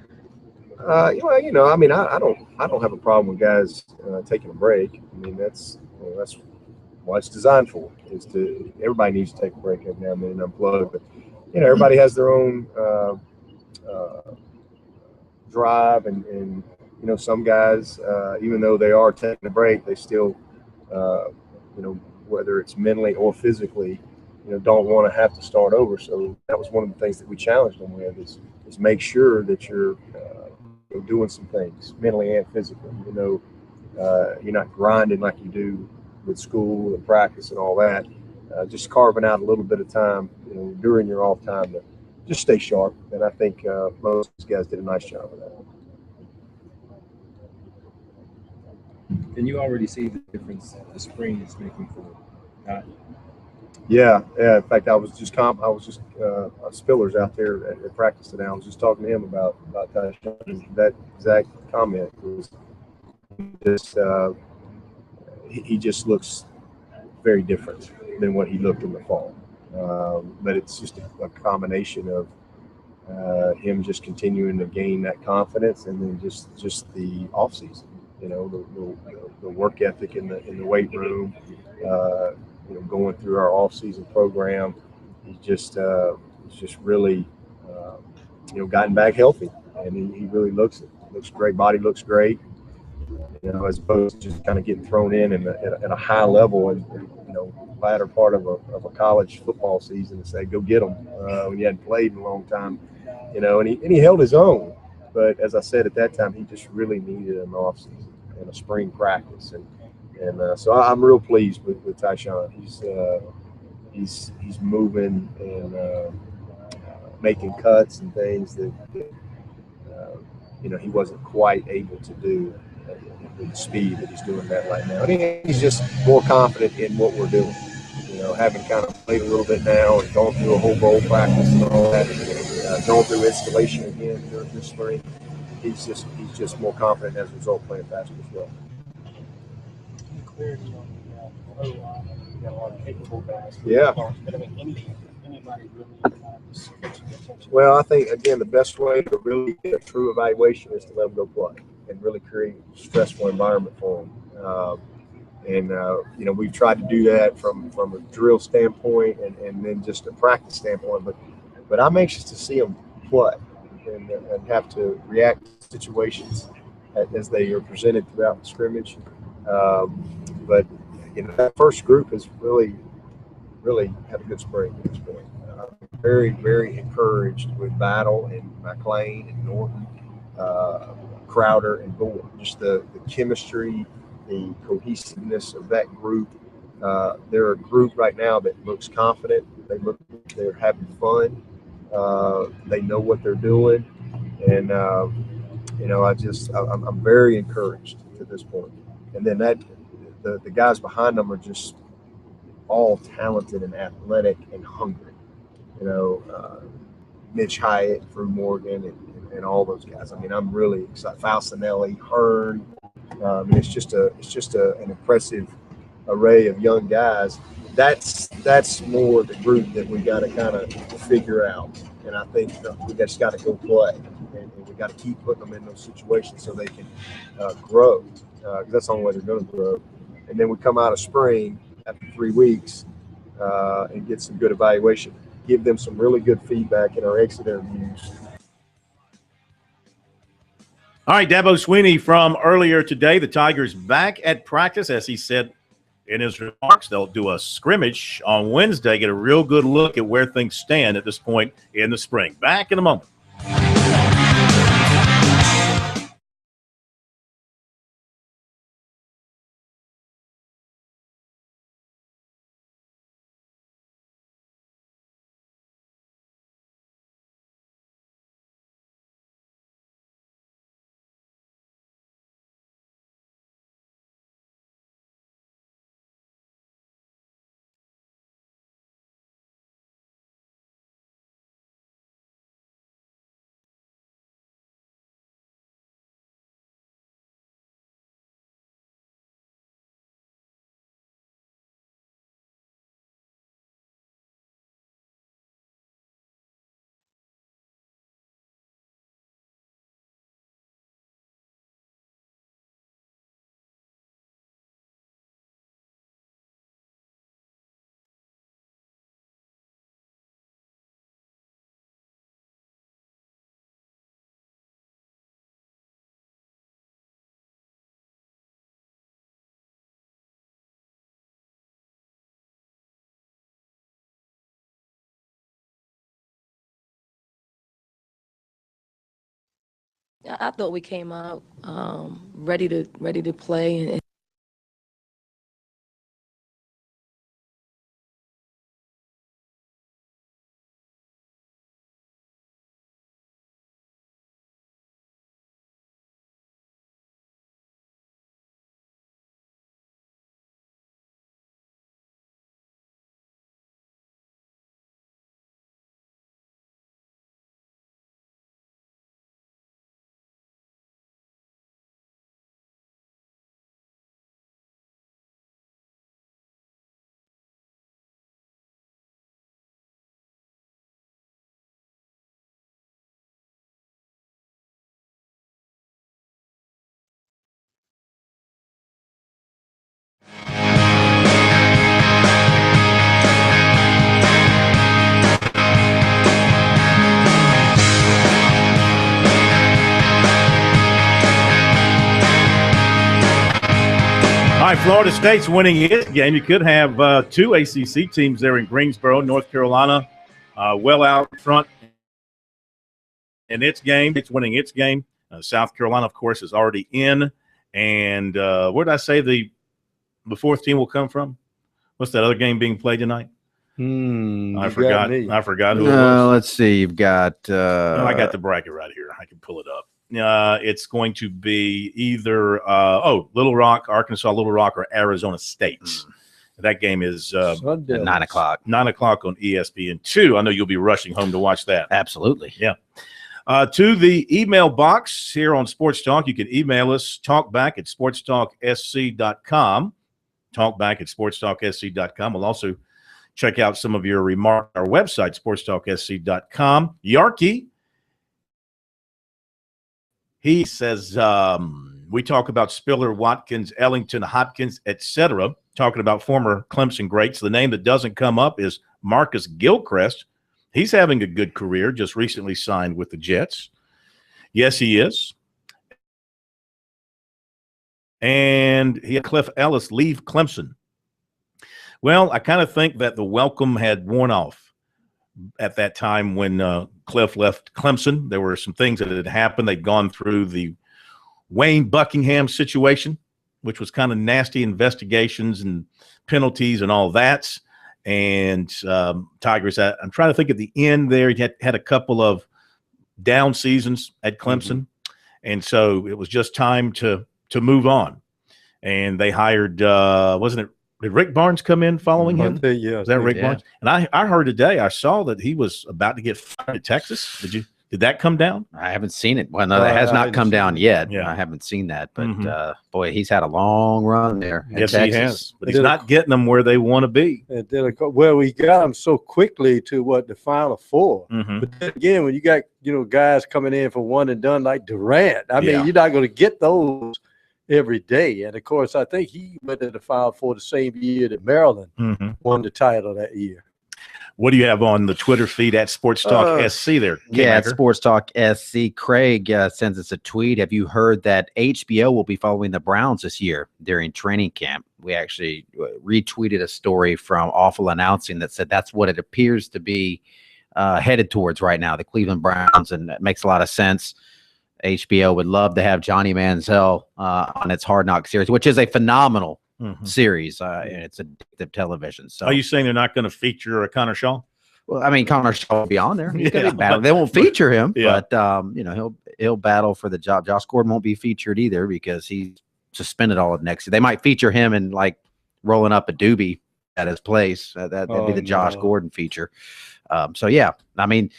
I don't have a problem with guys taking a break. I mean, that's what it's designed for. Everybody needs to take a break every now and then and unplug. But everybody has their own drive, and some guys, even though they are taking a break, they still, whether it's mentally or physically, don't want to have to start over. So that was one of the things that we challenged them with is make sure that you're doing some things mentally and physically. You're not grinding like you do with school and practice and all that. Just carving out a little bit of time, during your off time to just stay sharp. And I think most of these guys did a nice job of that. Can you already see the difference the spring is making for Todd? Yeah. In fact, I was just Spillers out there at practice today. I was just talking to him about that exact comment. Was just he just looks very different than what he looked in the fall. But it's just a combination of him just continuing to gain that confidence, and then just the off season. The work ethic in the weight room. Going through our off-season program, he's just really, gotten back healthy, and he really looks great. Body looks great, as opposed to just kind of getting thrown in at a high level and latter part of a college football season and say, go get them when you hadn't played in a long time, and he held his own. But as I said at that time, he just really needed an off-season and a spring practice, and so I'm real pleased with Tyshawn. He's moving and making cuts and things that he wasn't quite able to do with the speed that he's doing that right now. And he's just more confident in what we're doing. Having kind of played a little bit now and gone through a whole bowl practice and all that, going through installation again during this spring, he's just more confident as a result playing faster as well. Clarity on the O-line. You got a lot of capable guys. Yeah. But I mean, anybody really kind of just catching attention. Well, I think again the best way to really get a true evaluation is to let them go play and really create a stressful environment for them. We've tried to do that from a drill standpoint and then just a practice standpoint. But I'm anxious to see them play and have to react to situations as they are presented throughout the scrimmage. But that first group has really had a good spring at this point. Very, very encouraged with Battle and McLean and Norton, Crowder and Gore. Just the chemistry, the cohesiveness of that group. They're a group right now that looks confident. They're having fun. They know what they're doing, and I'm very encouraged to this point. And then the guys behind them are just all talented and athletic and hungry. Mitch Hyatt, Drew Morgan, and all those guys. I mean, I'm really excited. Falcinelli, Hearn. It's just an impressive array of young guys. That's more the group that we got to kind of figure out. And I think we just got to go play, and we got to keep putting them in those situations so they can grow. Because that's the only way they're going to grow. And then we come out of spring after 3 weeks and get some good evaluation. Give them some really good feedback in our exit interviews. All right, Dabo Swinney from earlier today. The Tigers back at practice, as he said in his remarks. They'll do a scrimmage on Wednesday, get a real good look at where things stand at this point in the spring. Back in a moment. I thought we came out ready to play and All right, Florida State's winning its game. You could have two ACC teams there in Greensboro, North Carolina, well out front in its game. It's winning its game. South Carolina, of course, is already in. And where did I say the fourth team will come from? What's that other game being played tonight? I forgot. I forgot who it was. Let's see. You've got. I got the bracket right here. I can pull it up. It's going to be either Little Rock, Arkansas, Little Rock, or Arizona State. That game is at 9 o'clock. 9 o'clock on ESPN2. I know you'll be rushing home to watch that. Absolutely. Yeah. To the email box here on Sports Talk, you can email us, talkback@sportstalksc.com. Talkback@sportstalksc.com. We'll also check out some of your remarks on our website, sportstalksc.com. Yarkey, he says, we talk about Spiller, Watkins, Ellington, Hopkins, etc., talking about former Clemson greats. The name that doesn't come up is Marcus Gilchrist. He's having a good career, just recently signed with the Jets. Yes, he is. And he had Cliff Ellis leave Clemson. Well, I kind of think that the welcome had worn off at that time when Cliff left Clemson. There were some things that had happened. They'd gone through the Wayne Buckingham situation, which was kind of nasty investigations and penalties and all that. And Tigers, I'm trying to think at the end there, he had a couple of down seasons at Clemson. And so it was just time to move on. And they hired, did Rick Barnes come in following him? Yeah. Is that Rick Barnes? And I heard today, I saw that he was about to get fired at Texas. Did that come down? I haven't seen it. Well, no, that has not come down yet. Yeah. I haven't seen that. But, boy, he's had a long run there in Yes, Texas. he has. But he's not getting them where they want to be. Well, we got them so quickly to the Final Four. But then again, when you got guys coming in for one and done like Durant, I mean, you're not going to get those every day. And of course, I think he went to the Final Four the same year that Maryland won the title that year. What do you have on the Twitter feed at Sports Talk SC there? Yeah, at Sports Talk SC. Craig sends us a tweet. Have you heard that HBO will be following the Browns this year during training camp? We actually retweeted a story from Awful Announcing that said that's what it appears to be headed towards right now, the Cleveland Browns, and that makes a lot of sense. HBO would love to have Johnny Manziel on its Hard Knock series, which is a phenomenal series. And it's addictive television. So, are you saying they're not going to feature Connor Shaw? Well, I mean, Connor Shaw will be on there. He's going to be battling. They won't feature him, but he'll battle for the job. Josh Gordon won't be featured either because he's suspended all of next year. They might feature him in like rolling up a doobie at his place. That'd be the Josh Gordon feature. So yeah, I mean,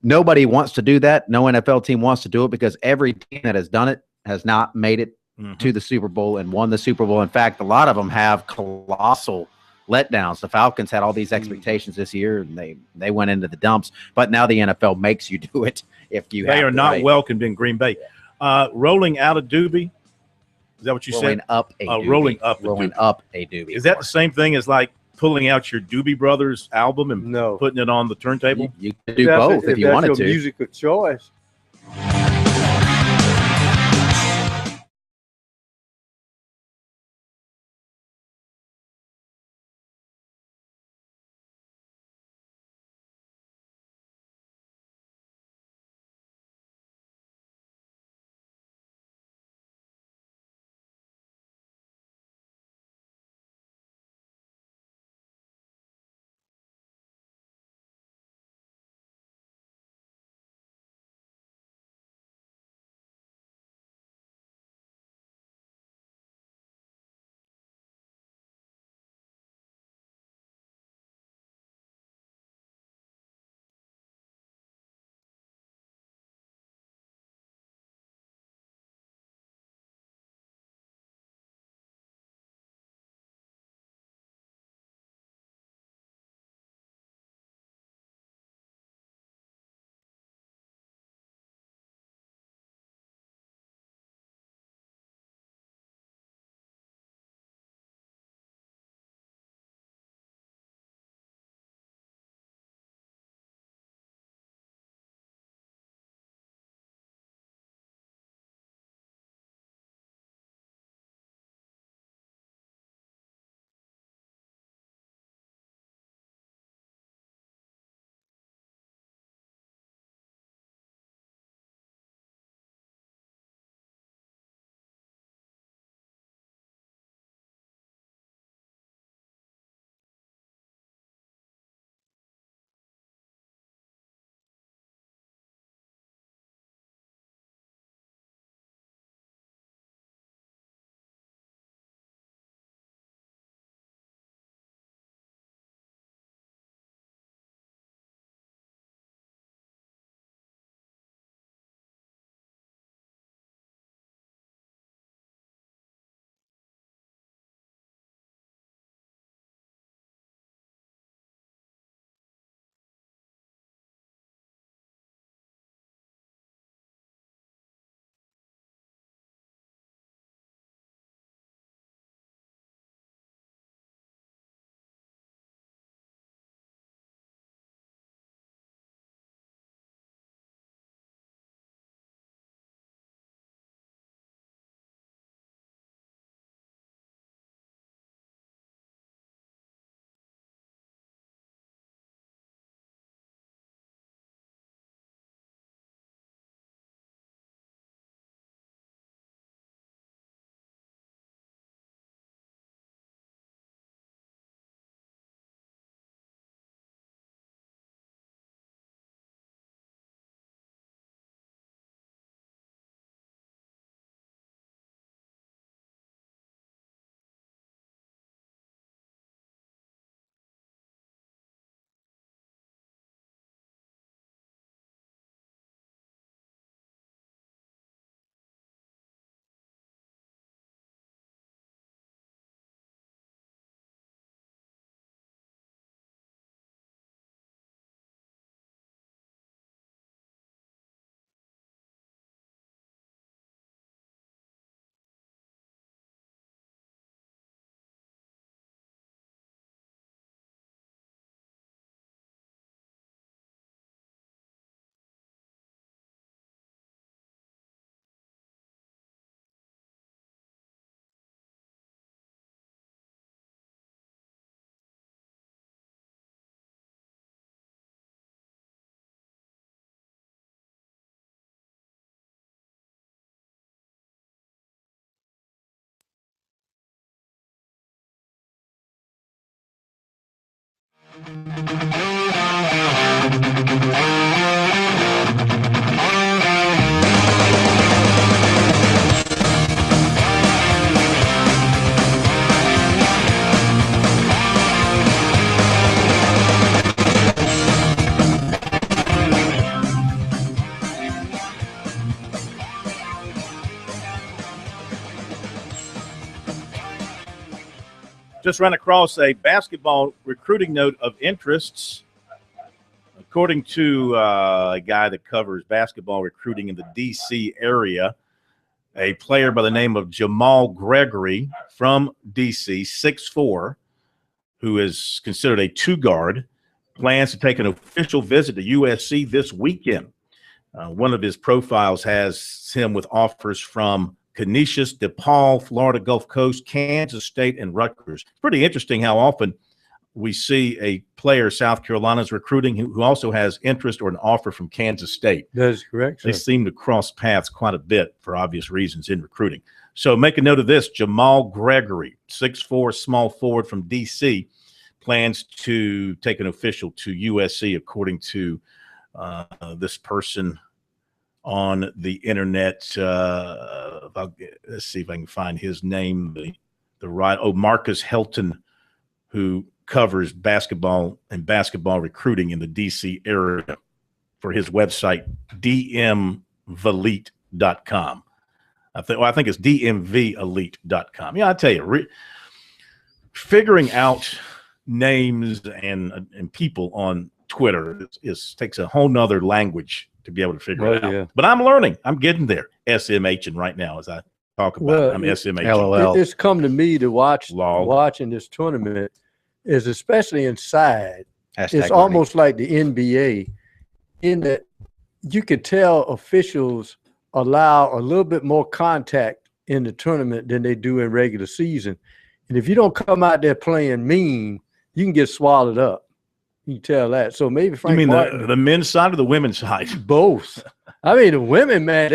nobody wants to do that. No NFL team wants to do it because every team that has done it has not made it to the Super Bowl and won the Super Bowl. In fact, a lot of them have colossal letdowns. The Falcons had all these expectations this year, and they went into the dumps. But now the NFL makes you do it if you have. They are not welcomed in Green Bay. Rolling out a doobie. Is that what you rolling said? Up a doobie. Rolling up a doobie. Is that the same thing as like pulling out your Doobie Brothers album and putting it on the turntable? You can do both if you wanted to. Music of choice. Just ran across a basketball recruiting note of interests. According to a guy that covers basketball recruiting in the D.C. area, a player by the name of Jamal Gregory from D.C., 6'4", who is considered a two-guard, plans to take an official visit to USC this weekend. One of his profiles has him with offers from Canisius, DePaul, Florida Gulf Coast, Kansas State, and Rutgers. It's pretty interesting how often we see a player South Carolina's recruiting who also has interest or an offer from Kansas State. That is correct, sir. They seem to cross paths quite a bit for obvious reasons in recruiting. So make a note of this. Jamal Gregory, 6'4", small forward from D.C., plans to take an official to USC, according to this person on the internet. Let's see if I can find his name. Marcus Helton, who covers basketball and basketball recruiting in the D.C. area for his website, dmvelite.com. I think it's dmvelite.com. Yeah, I tell you, figuring out names and people on Twitter takes a whole nother language to be able to figure it out. Yeah. But I'm learning. I'm getting there. SMHing right now as I talk about it. I'm SMHing. It's come to me to watching this tournament is especially inside. It's almost like the NBA in that you could tell officials allow a little bit more contact in the tournament than they do in regular season. And if you don't come out there playing mean, you can get swallowed up. You can tell that. So maybe Frank Martin, the men's side or the women's side? Both. I mean, the women, man,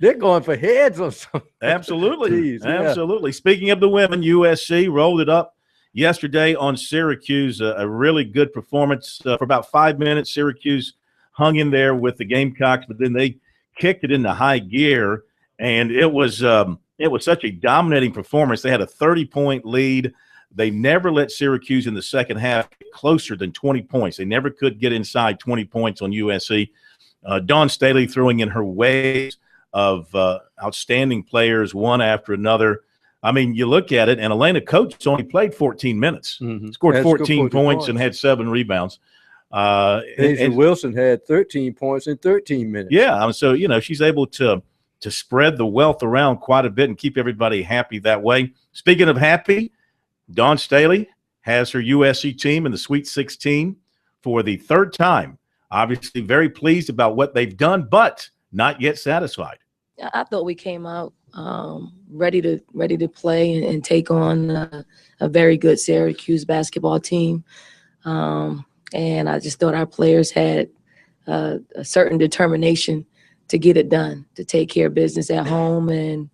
they're going for heads on something. Absolutely. Jeez, absolutely. Speaking of the women, USC rolled it up yesterday on Syracuse. A really good performance for about 5 minutes. Syracuse hung in there with the Gamecocks, but then they kicked it into high gear, and it was such a dominating performance. They had a 30-point lead. They never let Syracuse in the second half get closer than 20 points. They never could get inside 20 points on USC. Dawn Staley throwing in her waves of outstanding players, one after another. I mean, you look at it, and Elena Coates only played 14 minutes, scored 14 points and had 7 rebounds. Asia Wilson had 13 points in 13 minutes. Yeah, so, she's able to spread the wealth around quite a bit and keep everybody happy that way. Speaking of happy, Dawn Staley has her USC team in the Sweet 16 for the third time. Obviously very pleased about what they've done, but not yet satisfied. I thought we came out ready to play and take on a very good Syracuse basketball team. And I just thought our players had a certain determination to get it done, to take care of business at home. And,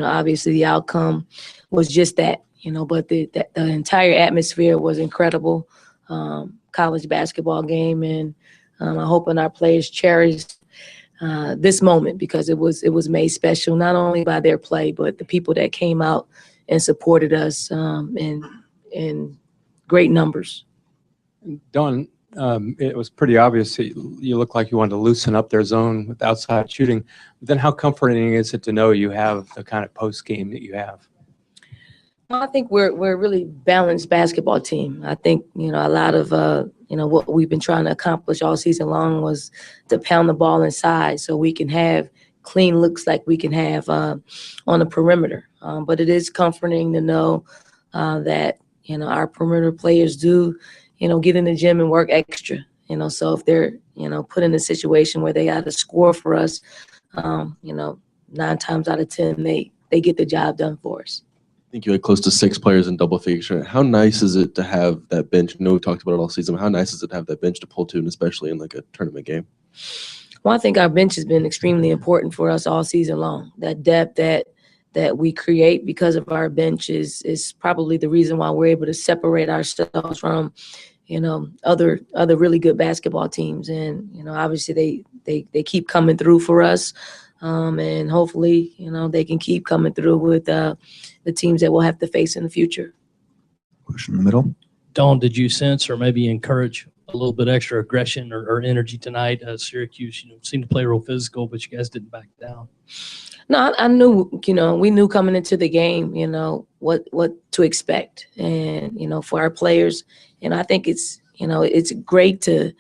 obviously the outcome was just that. But the entire atmosphere was incredible, college basketball game, and I'm hoping our players cherish this moment because it was made special not only by their play but the people that came out and supported us in great numbers. Dawn, it was pretty obvious you looked like you wanted to loosen up their zone with outside shooting. But then how comforting is it to know you have the kind of post game that you have? Well, I think we're a really balanced basketball team. I think, a lot of, what we've been trying to accomplish all season long was to pound the ball inside so we can have clean looks like we can have on the perimeter. But it is comforting to know that, our perimeter players do, get in the gym and work extra, so if they're, put in a situation where they got to score for us, 9 times out of 10, they get the job done for us. I think you had close to 6 players in double figures. How nice is it to have that bench? I know we talked about it all season. How nice is it to have that bench to pull to, and especially in like a tournament game? Well, I think our bench has been extremely important for us all season long. That depth that we create because of our bench is probably the reason why we're able to separate ourselves from, other really good basketball teams. And, obviously they keep coming through for us. And hopefully, they can keep coming through with the teams that we'll have to face in the future. Question in the middle. Dawn, did you sense or maybe encourage a little bit extra aggression or energy tonight? Syracuse, seemed to play real physical, but you guys didn't back down. No, I knew, we knew coming into the game, what to expect. And, for our players, I think it's great to,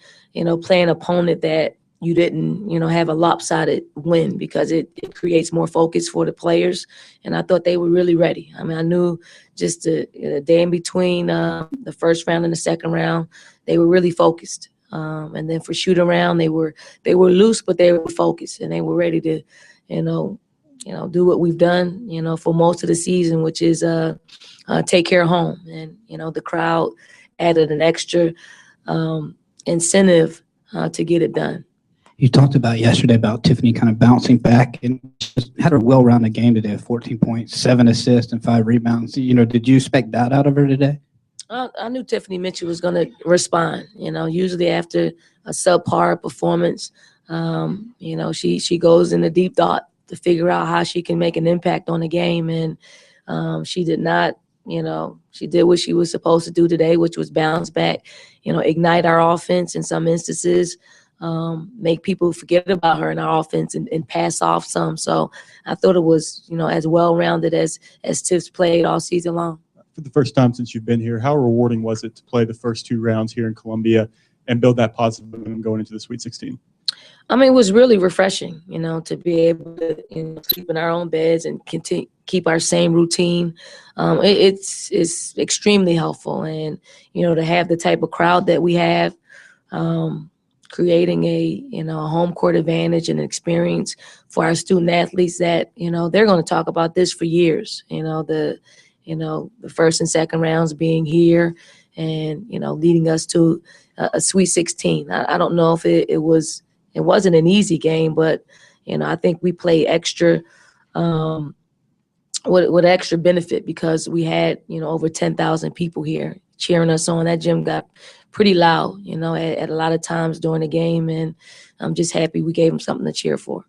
play an opponent that you didn't, have a lopsided win, because it creates more focus for the players. And I thought they were really ready. I mean, I knew just the day in between the first round and the second round, they were really focused. And then for shoot around, they were loose, but they were focused, and they were ready to, do what we've done, for most of the season, which is take care of home. And, the crowd added an extra incentive to get it done. You talked about yesterday about Tiffany kind of bouncing back and just had a well-rounded game today, 14 points, 7 assists, and 5 rebounds. Did you expect that out of her today? I knew Tiffany Mitchell was going to respond. Usually after a subpar performance, she goes into deep thought to figure out how she can make an impact on the game. And she did not, she did what she was supposed to do today, which was bounce back, ignite our offense in some instances, make people forget about her in our offense and pass off some. So I thought it was, as well-rounded as Tiff's played all season long. For the first time since you've been here, how rewarding was it to play the first 2 rounds here in Columbia and build that positive momentum going into the Sweet 16? I mean, it was really refreshing, to be able to sleep in our own beds and keep our same routine. It's extremely helpful. And, to have the type of crowd that we have, creating a home court advantage and experience for our student athletes that, they're going to talk about this for years. The first and second rounds being here and, leading us to a Sweet 16. I don't know if it wasn't an easy game, but, I think we played extra with extra benefit because we had, over 10,000 people here cheering us on. That gym got pretty loud, at a lot of times during the game. And I'm just happy we gave them something to cheer for.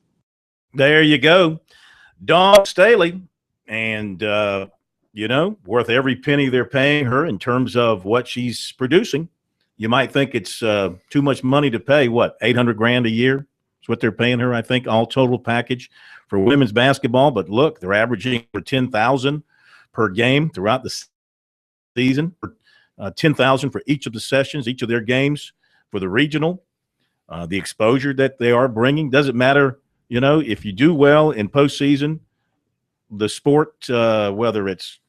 There you go. Dawn Staley. And, worth every penny they're paying her in terms of what she's producing. You might think it's too much money to pay, what, $800,000 a year? That's what they're paying her, I think, all total package for women's basketball. But look, they're averaging for $10,000 per game throughout the season, $10,000 for each of the sessions, each of their games for the regional. The exposure that they are bringing doesn't matter, if you do well in postseason, the sport, whether it's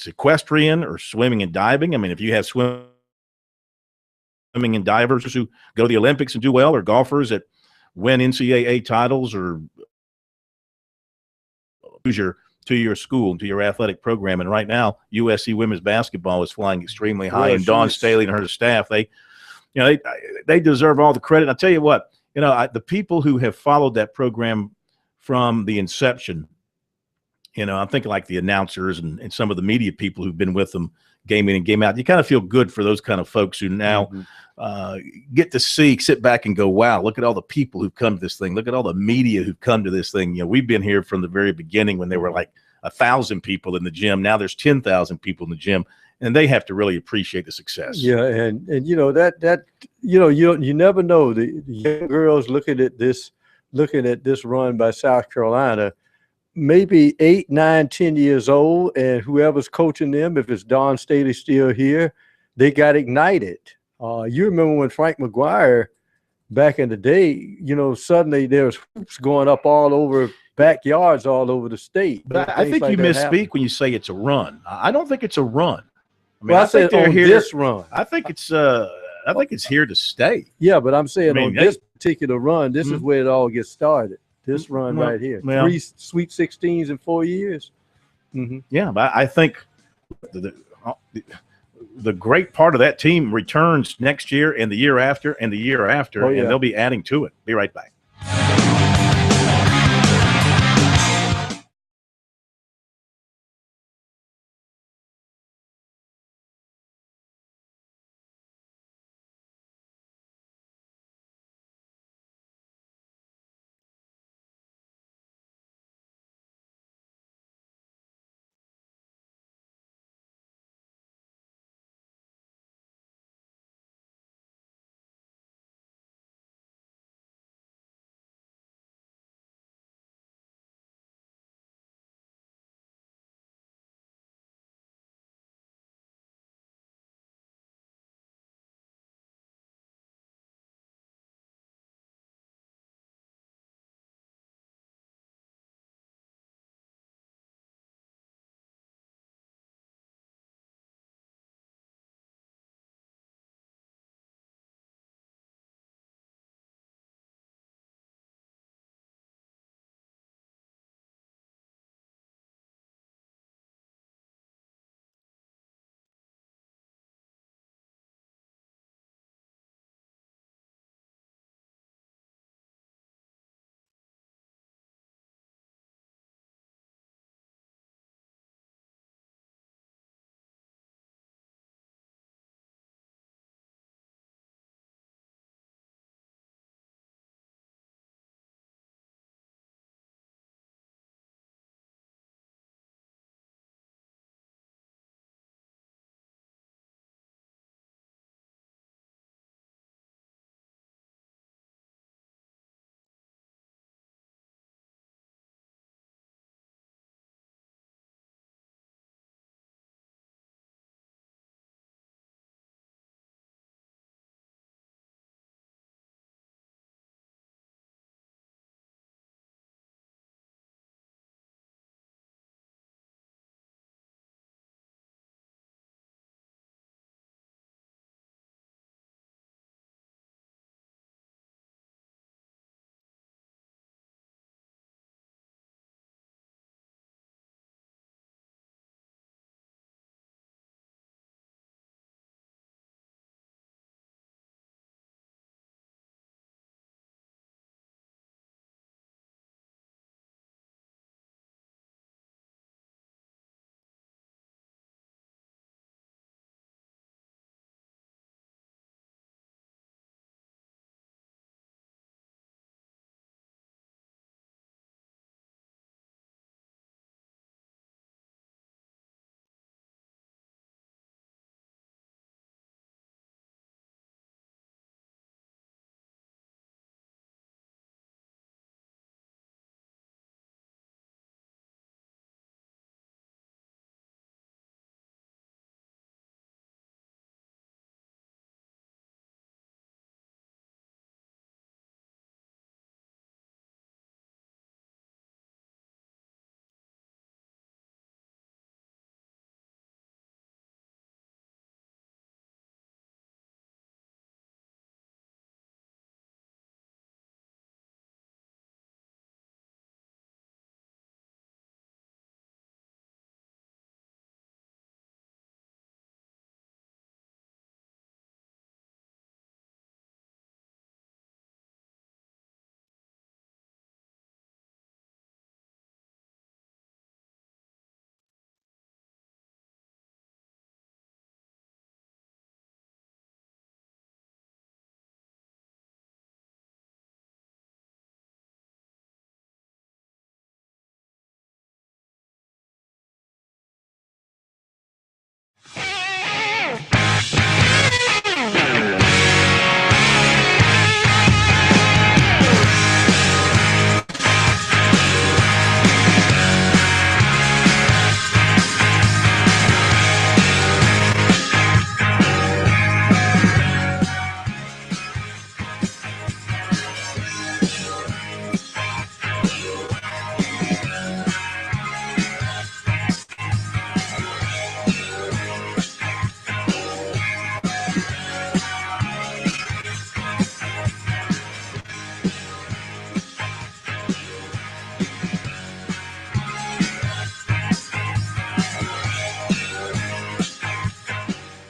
equestrian or swimming and diving. I mean, if you have swimming and divers who go to the Olympics and do well, or golfers that win NCAA titles, or to your school and to your athletic program. And right now, USC women's basketball is flying extremely high. And Dawn Staley and her staff, they deserve all the credit. I'll tell you what, the people who have followed that program from the inception, I'm thinking like the announcers and some of the media people who've been with them game in and game out. You kind of feel good for those kind of folks who now get to sit back and go, wow, look at all the people who've come to this thing. Look at all the media who've come to this thing. We've been here from the very beginning when there were like 1,000 people in the gym. Now there's 10,000 people in the gym, and they have to really appreciate the success. Yeah, and you never know. The young girls looking at this run by South Carolina, maybe 8, 9, 10 years old, and whoever's coaching them, if it's Dawn Staley still here, they got ignited. You remember when Frank McGuire back in the day, suddenly there's hoops going up all over backyards all over the state. But I think you misspeak when you say it's a run. I don't think it's a run. I said on this run. I think it's here to stay. Yeah, but I'm saying on this particular run, this is where it all gets started. This run right here. 3 Sweet 16s in 4 years. Yeah, but I think the great part of that team returns next year and the year after and the year after, and they'll be adding to it. Be right back.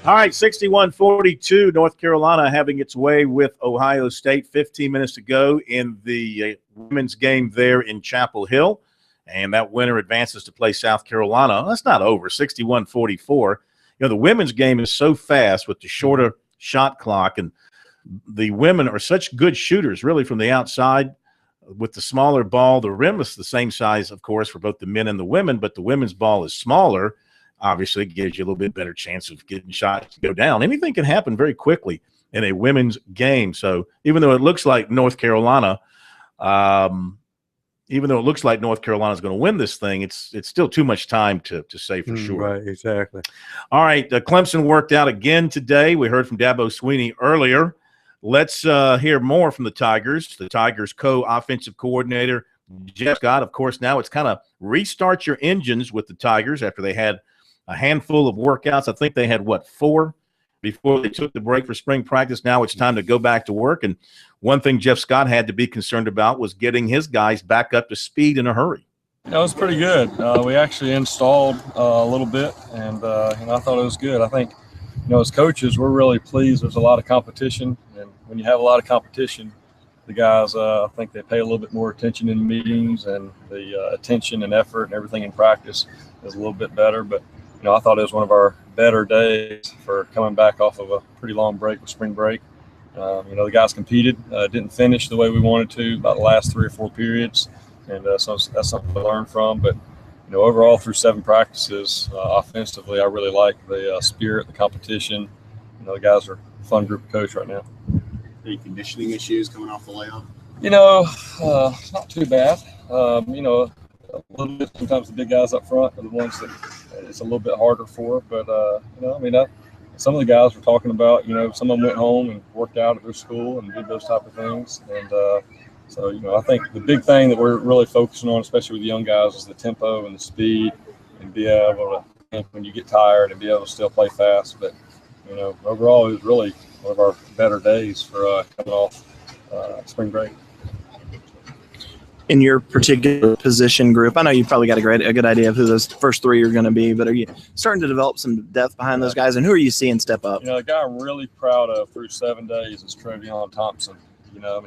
All right, 61-42, North Carolina having its way with Ohio State. 15 minutes to go in the women's game there in Chapel Hill. And that winner advances to play South Carolina. That's not over, 61-44. The women's game is so fast with the shorter shot clock, and the women are such good shooters, really, from the outside. With the smaller ball, the rim is the same size, of course, for both the men and the women, but the women's ball is smaller. Obviously, it gives you a little bit better chance of getting shots to go down. Anything can happen very quickly in a women's game. So even though it looks like North Carolina is going to win this thing, it's still too much time to say for sure. Right, exactly. All right, Clemson worked out again today. We heard from Dabo Swinney earlier. Let's hear more from the Tigers. The Tigers co-offensive coordinator, Jeff Scott. Of course, now it's kind of restart your engines with the Tigers after they had a handful of workouts. I think they had, 4 before they took the break for spring practice. Now it's time to go back to work. And one thing Jeff Scott had to be concerned about was getting his guys back up to speed in a hurry. It was pretty good. We actually installed a little bit, and I thought it was good. I think, as coaches, we're really pleased. There's a lot of competition, and when you have a lot of competition, the guys, I think they pay a little bit more attention in meetings, and the attention and effort and everything in practice is a little bit better. But I thought it was one of our better days for coming back off of a pretty long break with spring break. The guys competed, didn't finish the way we wanted to about the last 3 or 4 periods, and so that's something to learn from. But overall through 7 practices, offensively, I really like the spirit, the competition. The guys are a fun group of coach right now. Any conditioning issues coming off the layoff? Not too bad. A little bit. Sometimes the big guys up front are the ones that it's a little bit harder for. But some of the guys were talking about, some of them went home and worked out at their school and did those type of things. And so I think the big thing that we're really focusing on, especially with the young guys, is the tempo and the speed, and be able to, when you get tired, and be able to still play fast. But overall, it was really one of our better days for coming off spring break. In your particular position group, I know you've probably got a good idea of who those first 3 are going to be, but are you starting to develop some depth behind those guys, and who are you seeing step up? The guy I'm really proud of through 7 days is Trevion Thompson.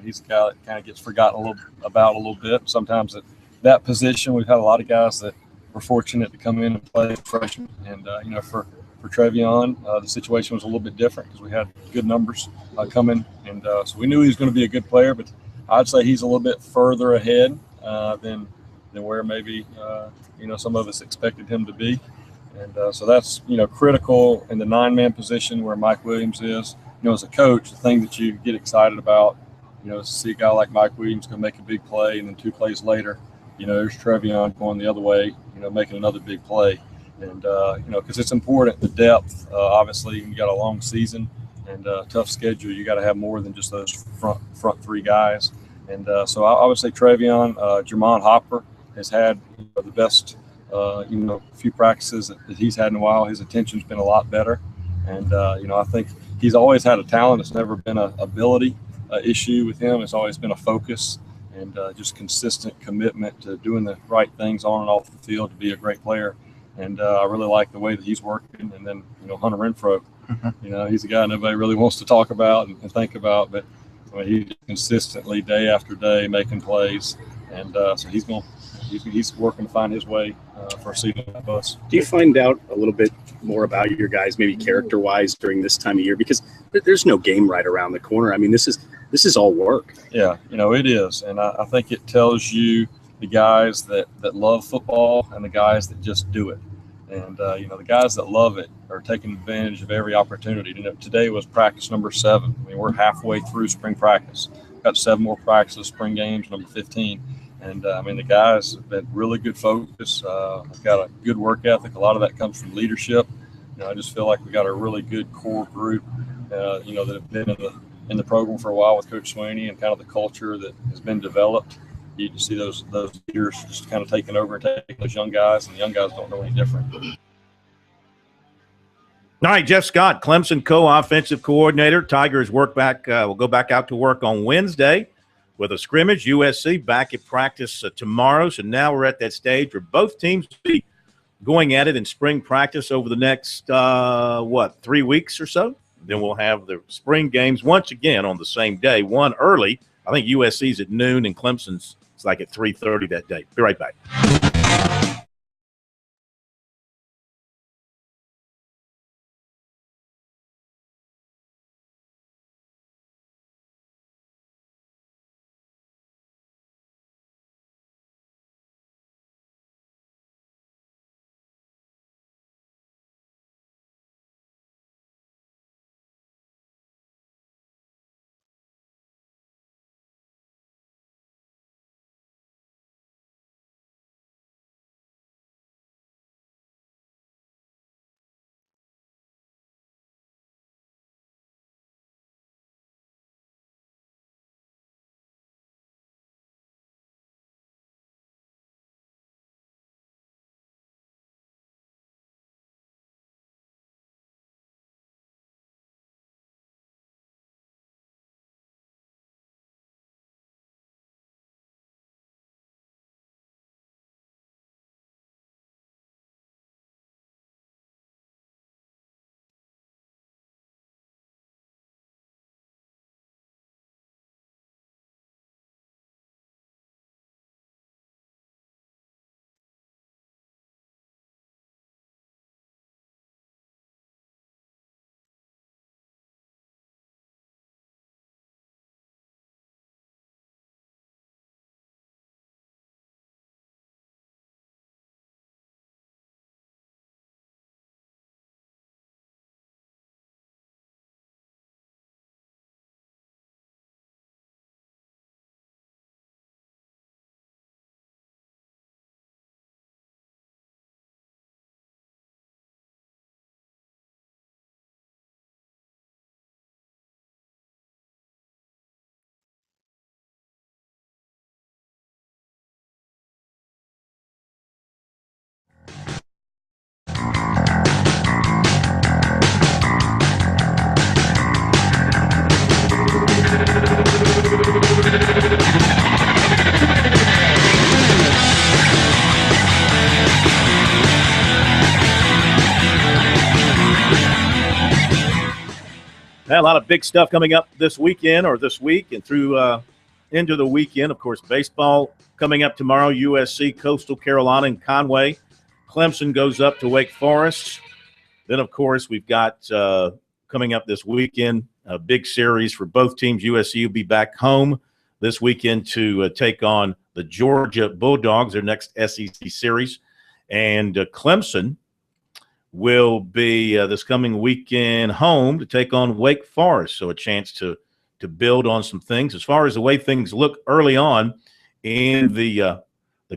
He's a guy that kind of gets forgotten a little bit. Sometimes at that position, we've had a lot of guys that were fortunate to come in and play freshman. And, for Trevion, the situation was a little bit different because we had good numbers coming. And so we knew he was going to be a good player, but I'd say he's a little bit further ahead than where maybe, some of us expected him to be. And so that's, critical in the 9-man position where Mike Williams is. As a coach, the thing that you get excited about, is to see a guy like Mike Williams go make a big play, and then 2 plays later, there's Trevion going the other way, making another big play. And, because it's important, the depth, obviously, when you got a long season and a tough schedule, you got to have more than just those front 3 guys. And so I would say Trevion, Jermon Hopper has had the best, few practices that he's had in a while. His attention's been a lot better. And, I think he's always had a talent. It's never been an ability issue with him. It's always been a focus and just consistent commitment to doing the right things on and off the field to be a great player. And I really like the way that he's working. And then, Hunter Renfro, he's a guy nobody really wants to talk about and think about, but he's consistently day after day making plays. And so he's working to find his way for a season like us. Do you find out a little bit more about your guys, maybe character-wise, during this time of year? Because there's no game right around the corner. I mean, this is all work. Yeah, it is. And I think it tells you the guys that love football and the guys that just do it. And, the guys that love it are taking advantage of every opportunity. Today was practice number 7. I mean, we're halfway through spring practice. Got 7 more practices, spring games, number 15. And, the guys have been really good focus. I've got a good work ethic. A lot of that comes from leadership. I just feel like we got a really good core group, that have been in the program for a while with Coach Swinney, and kind of the culture that has been developed. You just see those leaders just kind of taking over and taking those young guys, and the young guys don't know any different. All right, Jeff Scott, Clemson co-offensive coordinator. Tigers will go back out to work on Wednesday with a scrimmage. USC back at practice tomorrow. So now we're at that stage where both teams be going at it in spring practice over the next 3 weeks or so. Then we'll have the spring games once again on the same day. One early. I think USC's at noon and Clemson's like at 3:30 that day. Be right back. A lot of big stuff coming up this weekend or this week and through into the weekend. Of course, baseball coming up tomorrow, USC, Coastal Carolina, and Conway. Clemson goes up to Wake Forest. Then, of course, we've got coming up this weekend a big series for both teams. USC will be back home this weekend to take on the Georgia Bulldogs, their next SEC series. And Clemson will be this coming weekend home to take on Wake Forest. So a chance to build on some things. As far as the way things look early on in the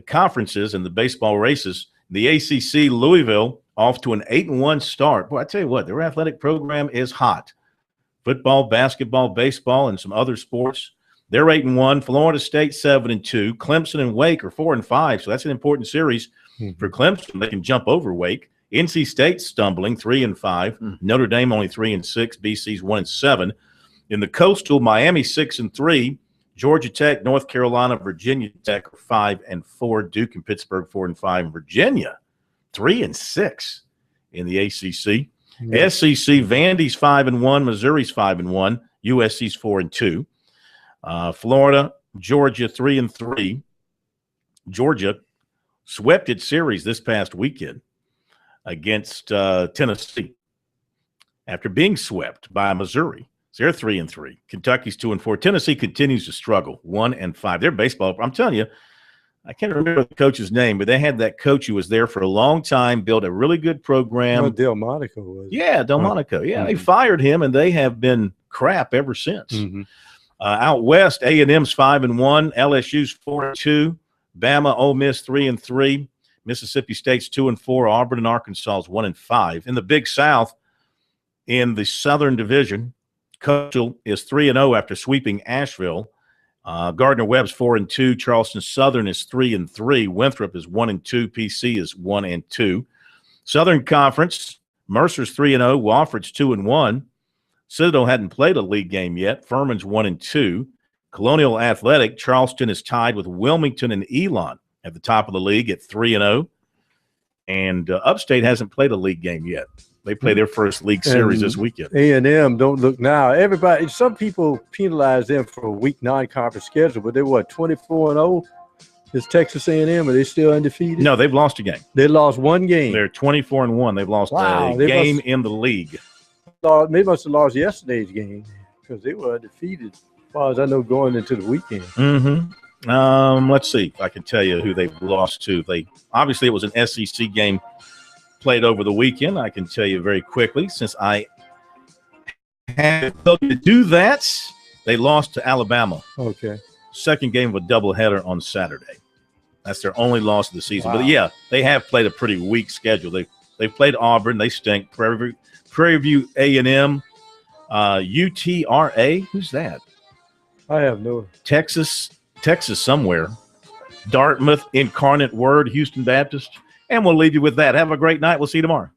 conferences and the baseball races, the ACC, Louisville, off to an 8-1 start. Boy, I tell you what, their athletic program is hot. Football, basketball, baseball, and some other sports. They're 8-1. Florida State 7-2. Clemson and Wake are 4-5. So that's an important series for Clemson. They can jump over Wake. NC State stumbling 3-5. Notre Dame only 3-6. BC's 1-7. In the Coastal, Miami 6-3. Georgia Tech, North Carolina, Virginia Tech are 5-4. Duke and Pittsburgh 4-5. And Virginia 3-6 in the ACC. Yeah. SEC, Vandy's 5-1. Missouri's 5-1. USC's 4-2. Florida, Georgia 3-3. Georgia swept its series this past weekend against Tennessee after being swept by Missouri. So they're 3-3. Kentucky's 2-4. Tennessee continues to struggle, 1-5. Their baseball, I'm telling you, I can't remember the coach's name, but they had that coach who was there for a long time, built a really good program. Oh, Delmonico was. Yeah, Delmonico. Yeah, they fired him, and they have been crap ever since. Out west, A&M's 5-1. LSU's 4-2. Bama, Ole Miss 3-3. Mississippi State's 2-4. Auburn and Arkansas's 1-5. In the Big South, in the Southern Division, Coastal is 3-0 after sweeping Asheville. Gardner-Webb's 4-2. Charleston Southern is 3-3. Winthrop is 1-2. PC is 1-2. Southern Conference, Mercer's 3-0. Wofford's 2-1. Citadel hadn't played a league game yet. Furman's 1-2. Colonial Athletic, Charleston is tied with Wilmington and Elon at the top of the league at 3-0. And Upstate hasn't played a league game yet. They play their first league series this weekend. A&M don't look now. Everybody, some people penalize them for a weak non-conference schedule, but they're 24-0. Is Texas A&M? Are they still undefeated? No, they've lost a game. They lost one game. They're 24-1. They've lost a game in the league. They must have lost yesterday's game because they were undefeated, as far as I know, going into the weekend. Mm-hmm. Let's see if I can tell you who they've lost to. Obviously it was an SEC game played over the weekend. I can tell you very quickly, since I had to do that, they lost to Alabama. Okay. Second game of a doubleheader on Saturday. That's their only loss of the season. Wow. But yeah, they have played a pretty weak schedule. They've played Auburn. They stink. Prairie View A&M, UTRA. Who's that? I have no. Texas somewhere. Dartmouth, Incarnate Word, Houston Baptist. And we'll leave you with that. Have a great night. We'll see you tomorrow.